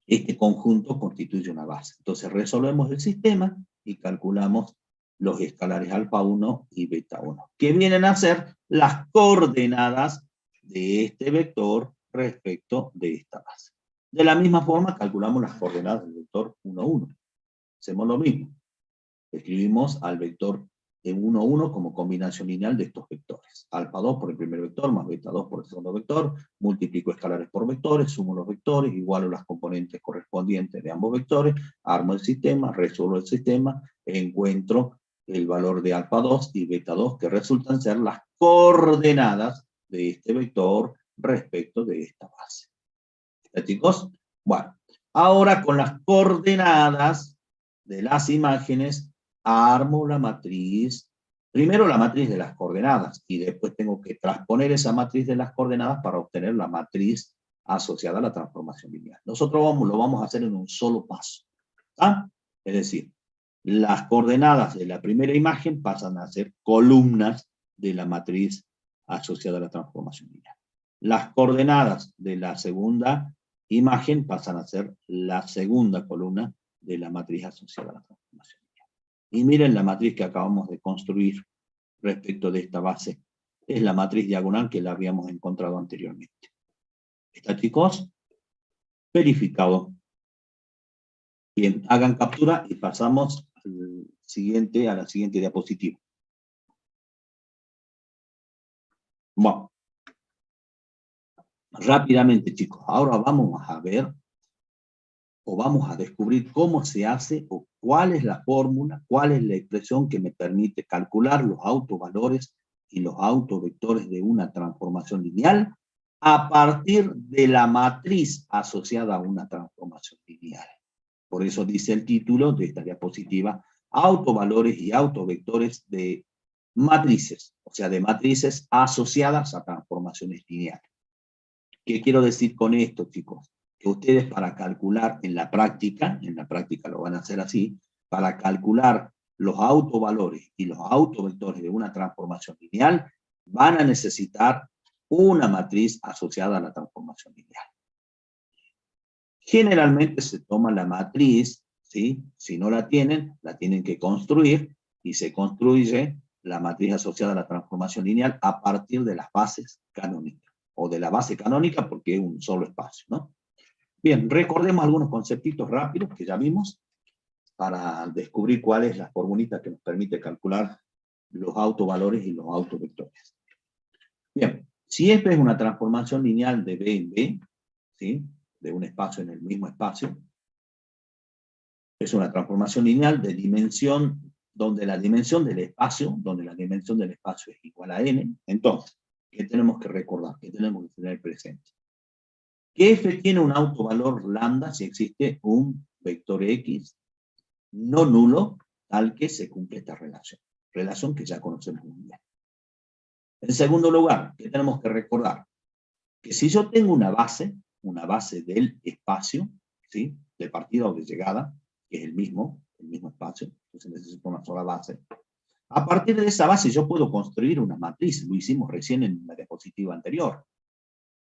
este conjunto constituye una base. Entonces resolvemos el sistema y calculamos los escalares alfa 1 y beta 1, que vienen a ser las coordenadas de este vector respecto de esta base. De la misma forma calculamos las coordenadas del vector 1, 1. Hacemos lo mismo. Escribimos al vector en 1, 1 como combinación lineal de estos vectores. Alfa 2 por el primer vector, más beta 2 por el segundo vector, multiplico escalares por vectores, sumo los vectores, igualo las componentes correspondientes de ambos vectores, armo el sistema, resuelvo el sistema, encuentro el valor de alfa 2 y beta 2, que resultan ser las coordenadas de este vector respecto de esta base. ¿Está, chicos? Bueno, ahora con las coordenadas de las imágenes, armo la matriz, primero la matriz de las coordenadas, y después tengo que transponer esa matriz de las coordenadas para obtener la matriz asociada a la transformación lineal. Nosotros lo vamos a hacer en un solo paso. ¿Ah? Es decir, las coordenadas de la primera imagen pasan a ser columnas de la matriz asociada a la transformación lineal. Las coordenadas de la segunda imagen pasan a ser la segunda columna de la matriz asociada a la transformación lineal. Y miren la matriz que acabamos de construir respecto de esta base. Es la matriz diagonal que la habíamos encontrado anteriormente. ¿Está, chicos? Verificado. Bien, hagan captura y pasamos a la siguiente diapositiva. Bueno, rápidamente, chicos, ahora vamos a ver o vamos a descubrir cómo se hace o cuál es la fórmula, cuál es la expresión que me permite calcular los autovalores y los autovectores de una transformación lineal a partir de la matriz asociada a una transformación lineal. Por eso dice el título de esta diapositiva, autovalores y autovectores de matrices, o sea, de matrices asociadas a transformaciones lineales. ¿Qué quiero decir con esto, chicos? Que ustedes para calcular en la práctica lo van a hacer así, para calcular los autovalores y los autovectores de una transformación lineal, van a necesitar una matriz asociada a la transformación lineal. Generalmente se toma la matriz, ¿sí? Si no la tienen que construir, y se construye la matriz asociada a la transformación lineal a partir de las bases canónicas, o de la base canónica porque es un solo espacio, ¿no? Bien, recordemos algunos conceptitos rápidos que ya vimos para descubrir cuál es la formulita que nos permite calcular los autovalores y los autovectores. Bien, si F es una transformación lineal de B en B, ¿sí? De un espacio en el mismo espacio, es una transformación lineal de dimensión, donde la dimensión del espacio es igual a n. Entonces, ¿qué tenemos que recordar? ¿Qué tenemos que tener presente? Que F tiene un autovalor lambda si existe un vector X no nulo, tal que se cumple esta relación que ya conocemos muy bien. En segundo lugar, ¿qué tenemos que recordar? Que si yo tengo una base del espacio, ¿sí? De partida o de llegada, que es el mismo espacio, entonces necesito una sola base. A partir de esa base yo puedo construir una matriz, lo hicimos recién en la diapositiva anterior.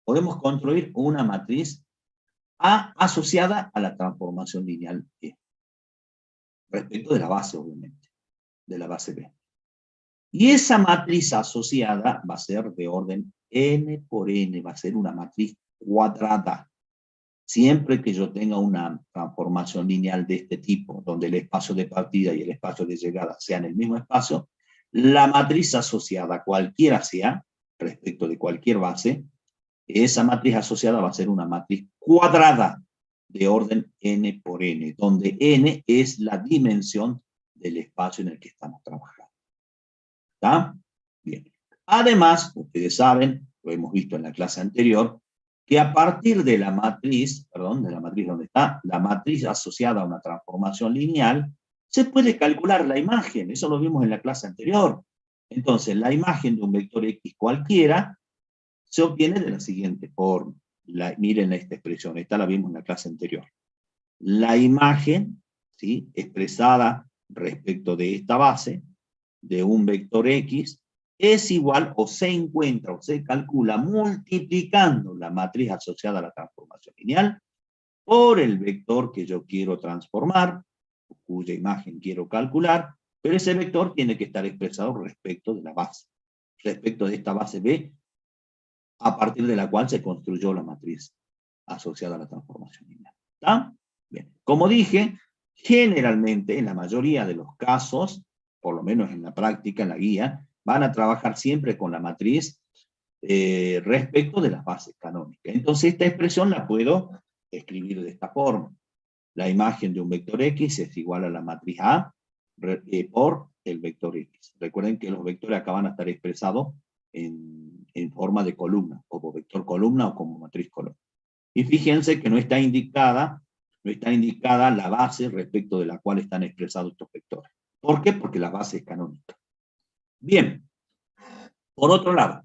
Podemos construir una matriz A asociada a la transformación lineal E, respecto de la base, obviamente, de la base B. Y esa matriz asociada va a ser de orden n por n, va a ser una matriz cuadrada. Siempre que yo tenga una transformación lineal de este tipo, donde el espacio de partida y el espacio de llegada sean el mismo espacio, la matriz asociada, cualquiera sea, respecto de cualquier base, esa matriz asociada va a ser una matriz cuadrada de orden n por n, donde n es la dimensión del espacio en el que estamos trabajando. ¿Está? Bien. Además, ustedes saben, lo hemos visto en la clase anterior, que a partir de la matriz, donde está la matriz asociada a una transformación lineal, se puede calcular la imagen, eso lo vimos en la clase anterior. Entonces, la imagen de un vector X cualquiera se obtiene de la siguiente forma. Miren esta expresión, esta la vimos en la clase anterior. La imagen, ¿sí? Expresada respecto de esta base, de un vector X, es igual o se encuentra o se calcula multiplicando la matriz asociada a la transformación lineal por el vector que yo quiero transformar, cuya imagen quiero calcular, pero ese vector tiene que estar expresado respecto de la base, respecto de esta base B, a partir de la cual se construyó la matriz asociada a la transformación lineal. ¿Está? Bien. Como dije, generalmente, en la mayoría de los casos, por lo menos en la práctica, en la guía, van a trabajar siempre con la matriz respecto de las bases canónicas. Entonces esta expresión la puedo escribir de esta forma. La imagen de un vector X es igual a la matriz A por el vector X. Recuerden que los vectores acá van a estar expresados en forma de columna, como vector columna o como matriz columna. Y fíjense que no está indicada la base respecto de la cual están expresados estos vectores. ¿Por qué? Porque la base es canónica. Bien, por otro lado,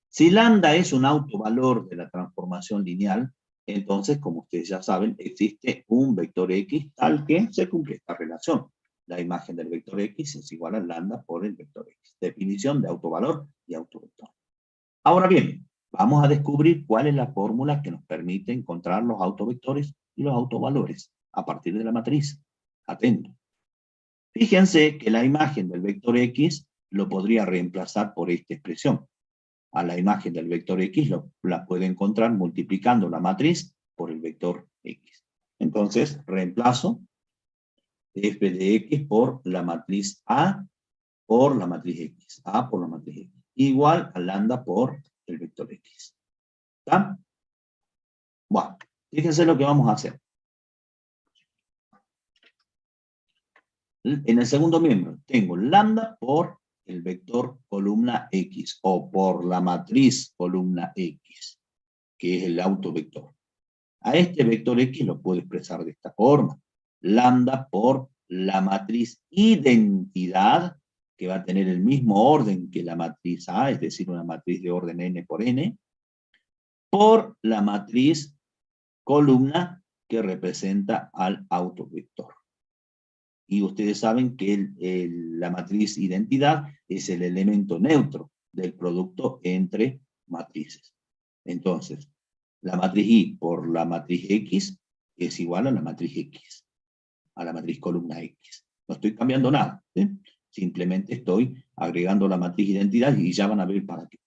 si lambda es un autovalor de la transformación lineal, entonces, como ustedes ya saben, existe un vector X tal que se cumple esta relación. la imagen del vector X es igual a lambda por el vector X. Definición de autovalor y autovector. Ahora bien, vamos a descubrir cuál es la fórmula que nos permite encontrar los autovectores y los autovalores a partir de la matriz. Atento. Fíjense que la imagen del vector X lo podría reemplazar por esta expresión. A la imagen del vector X la puede encontrar multiplicando la matriz por el vector X. Entonces, reemplazo f de X por la matriz A por la matriz X. A por la matriz X. Igual a lambda por el vector X. ¿Está? Bueno, fíjense lo que vamos a hacer. En el segundo miembro tengo lambda por el vector columna X o por la matriz columna X, que es el autovector. A este vector X lo puedo expresar de esta forma. Lambda por la matriz identidad, que va a tener el mismo orden que la matriz A, es decir, una matriz de orden n por n, por la matriz columna que representa al autovector. Y ustedes saben que la matriz identidad es el elemento neutro del producto entre matrices. Entonces, la matriz I por la matriz X es igual a la matriz X, a la matriz columna X. No estoy cambiando nada, ¿sí? Simplemente estoy agregando la matriz identidad y ya van a ver para qué.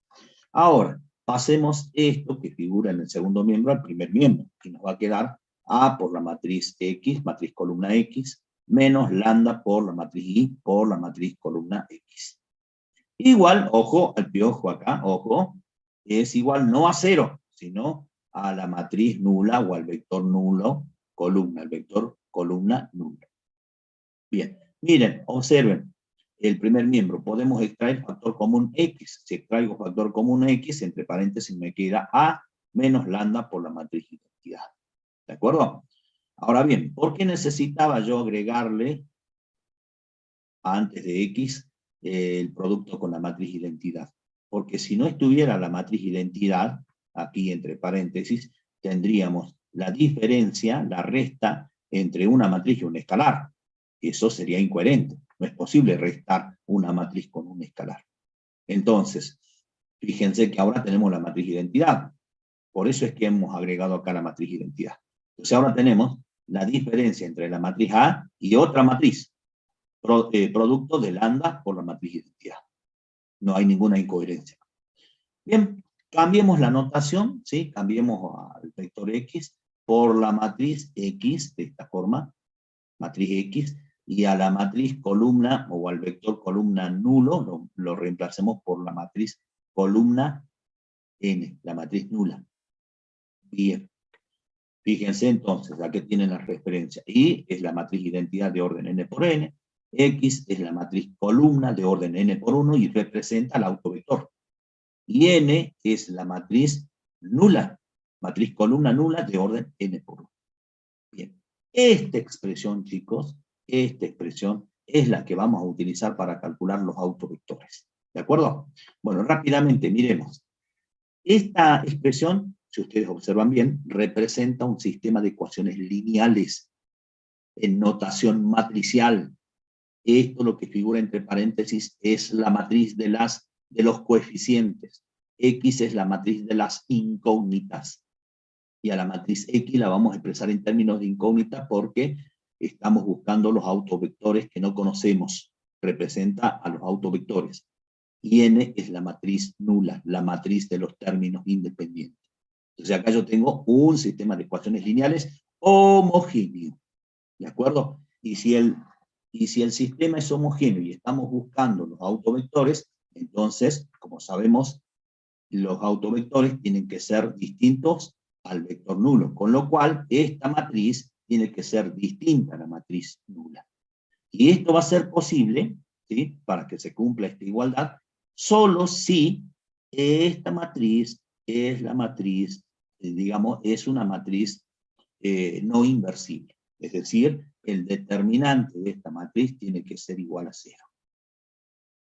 Ahora, pasemos esto que figura en el segundo miembro al primer miembro, y nos va a quedar A por la matriz X, matriz columna X, menos lambda por la matriz I por la matriz columna X. Igual, ojo, al piojo acá, ojo, es igual no a 0, sino a la matriz nula o al vector nulo columna, el vector columna nulo. Bien, miren, observen, el primer miembro, podemos extraer factor común X. Si extraigo factor común X, entre paréntesis me queda A menos lambda por la matriz identidad. ¿De acuerdo? Ahora bien, ¿por qué necesitaba yo agregarle antes de X el producto con la matriz identidad? Porque si no estuviera la matriz identidad, aquí entre paréntesis, tendríamos la diferencia, la resta entre una matriz y un escalar. Eso sería incoherente. No es posible restar una matriz con un escalar. Entonces, fíjense que ahora tenemos la matriz identidad. Por eso es que hemos agregado acá la matriz identidad. Entonces ahora tenemos la diferencia entre la matriz A y otra matriz, producto de lambda por la matriz identidad. No hay ninguna incoherencia. Bien, cambiemos la notación, ¿sí? Cambiemos al vector X por la matriz X, de esta forma, matriz X, y a la matriz columna, o al vector columna nulo, lo reemplacemos por la matriz columna N, la matriz nula. Bien. Fíjense entonces, aquí tienen la referencia. I es la matriz identidad de orden n por n, X es la matriz columna de orden n por 1 y representa el autovector. Y n es la matriz nula, matriz columna nula de orden n por 1. Bien, esta expresión, chicos, esta expresión es la que vamos a utilizar para calcular los autovectores. ¿De acuerdo? Bueno, rápidamente miremos. Esta expresión, si ustedes observan bien, representa un sistema de ecuaciones lineales en notación matricial. Esto, lo que figura entre paréntesis, es la matriz de los coeficientes. X es la matriz de las incógnitas. Y a la matriz X la vamos a expresar en términos de incógnita porque estamos buscando los autovectores que no conocemos. Representa a los autovectores. Y n es la matriz nula, la matriz de los términos independientes. Entonces acá yo tengo un sistema de ecuaciones lineales homogéneo. ¿De acuerdo? Y si el sistema es homogéneo y estamos buscando los autovectores, entonces, como sabemos, los autovectores tienen que ser distintos al vector nulo, con lo cual esta matriz tiene que ser distinta a la matriz nula. Y esto va a ser posible, ¿sí?, para que se cumpla esta igualdad, solo si esta matriz es la matriz, digamos, es una matriz no inversible. Es decir, el determinante de esta matriz tiene que ser igual a 0.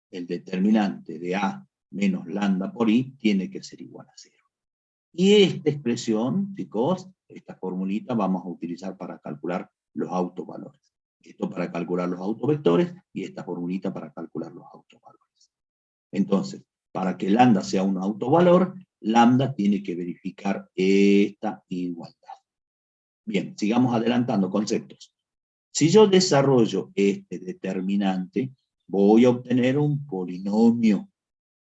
El determinante de A menos lambda por I tiene que ser igual a 0. Y esta expresión, chicos, esta formulita vamos a utilizar para calcular los autovalores. Esto para calcular los autovectores y esta formulita para calcular los autovalores. Entonces, para que lambda sea un autovalor, lambda tiene que verificar esta igualdad. Bien, sigamos adelantando conceptos. Si yo desarrollo este determinante, voy a obtener un polinomio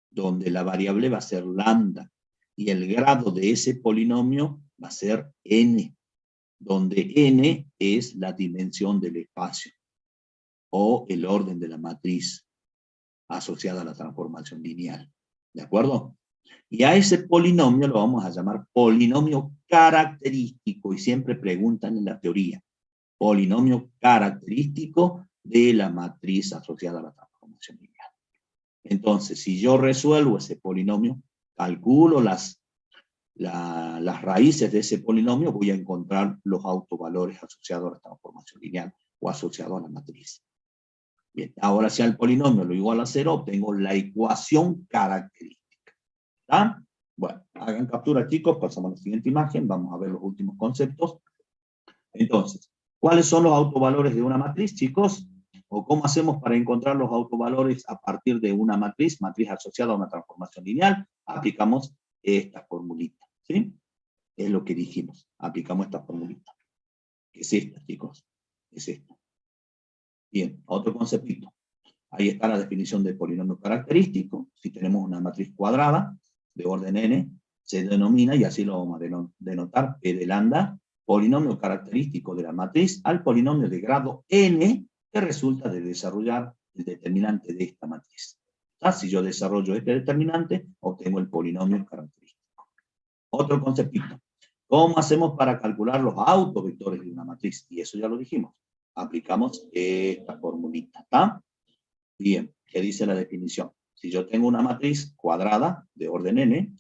donde la variable va a ser lambda y el grado de ese polinomio va a ser n, donde n es la dimensión del espacio o el orden de la matriz asociada a la transformación lineal. ¿De acuerdo? Y a ese polinomio lo vamos a llamar polinomio característico, y siempre preguntan en la teoría, polinomio característico de la matriz asociada a la transformación lineal. Entonces, si yo resuelvo ese polinomio, calculo las raíces de ese polinomio, voy a encontrar los autovalores asociados a la transformación lineal o asociados a la matriz. Bien, ahora si al polinomio lo igual a 0, obtengo la ecuación característica. ¿Está? Bueno, hagan captura, chicos, pasamos a la siguiente imagen, vamos a ver los últimos conceptos. Entonces, ¿cuáles son los autovalores de una matriz, chicos? ¿O cómo hacemos para encontrar los autovalores a partir de una matriz asociada a una transformación lineal? Aplicamos esta formulita, ¿sí? Es lo que dijimos, aplicamos esta formulita. ¿Qué es esta, chicos? Es esta. Bien, otro conceptito. Ahí está la definición de polinomio característico. Si tenemos una matriz cuadrada de orden n, se denomina, y así lo vamos a denotar, P de lambda, polinomio característico de la matriz al polinomio de grado n que resulta de desarrollar el determinante de esta matriz. Si yo desarrollo este determinante, obtengo el polinomio característico. Otro conceptito. ¿Cómo hacemos para calcular los autovectores de una matriz? Y eso ya lo dijimos. Aplicamos esta formulita, ¿está? Bien, ¿qué dice la definición? Si yo tengo una matriz cuadrada de orden n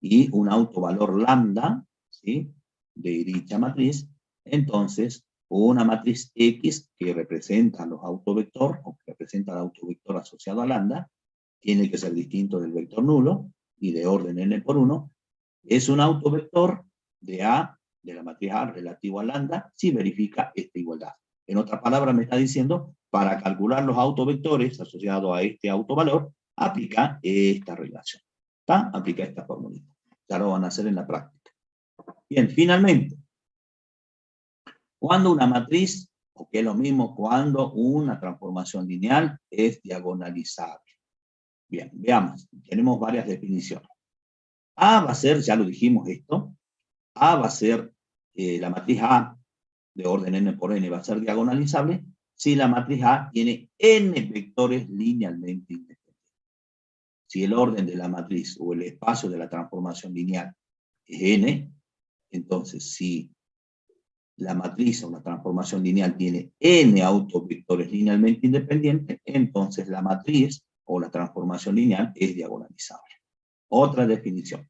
y un autovalor lambda, ¿sí?, de dicha matriz, entonces una matriz X que representa los autovectores o que representa el autovector asociado a lambda tiene que ser distinto del vector nulo y de orden n por 1, es un autovector de A, de la matriz A relativo a lambda, si verifica esta igualdad. En otras palabras, me está diciendo, para calcular los autovectores asociados a este autovalor, aplica esta relación. ¿Está? Aplica esta formulita. Ya lo van a hacer en la práctica. Bien, finalmente, cuando una matriz, o que es lo mismo, cuando una transformación lineal es diagonalizable. Bien, veamos, tenemos varias definiciones. A va a ser, ya lo dijimos esto, A va a ser la matriz A de orden n por n va a ser diagonalizable si la matriz A tiene n vectores linealmente independientes. Si el orden de la matriz o el espacio de la transformación lineal es n, entonces si la matriz o la transformación lineal tiene n autovectores linealmente independientes, entonces la matriz o la transformación lineal es diagonalizable. Otra definición.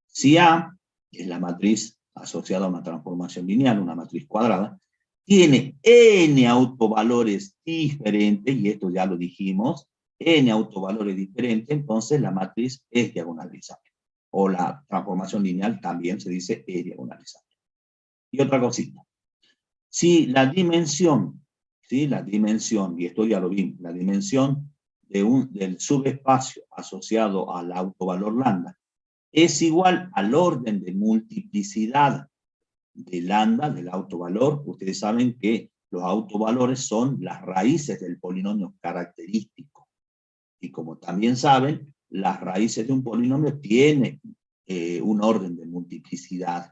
Si A es la matriz asociada a una transformación lineal, una matriz cuadrada, tiene n autovalores diferentes, y esto ya lo dijimos, n autovalores diferentes, entonces la matriz es diagonalizable. O la transformación lineal también se dice es diagonalizable. Y otra cosita. Si la dimensión, ¿sí?, la dimensión, y esto ya lo vimos, la dimensión del subespacio asociado al autovalor lambda es igual al orden de multiplicidad de lambda, del autovalor. Ustedes saben que los autovalores son las raíces del polinomio característico. Y como también saben, las raíces de un polinomio tienen un orden de multiplicidad.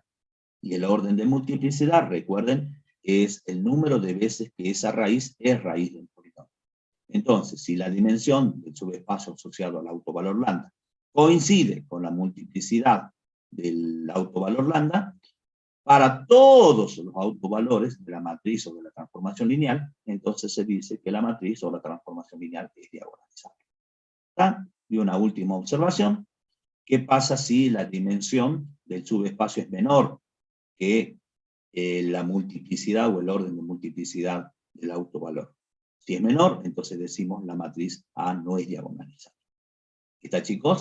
Y el orden de multiplicidad, recuerden, es el número de veces que esa raíz es raíz del polinomio. Entonces, si la dimensión del subespacio asociado al autovalor lambda coincide con la multiplicidad del autovalor lambda, para todos los autovalores de la matriz o de la transformación lineal, entonces se dice que la matriz o la transformación lineal es diagonalizable. ¿Está? Y una última observación. ¿Qué pasa si la dimensión del subespacio es menor que la multiplicidad o el orden de multiplicidad del autovalor? Si es menor, entonces decimos la matriz A no es diagonalizable. ¿Está, chicos?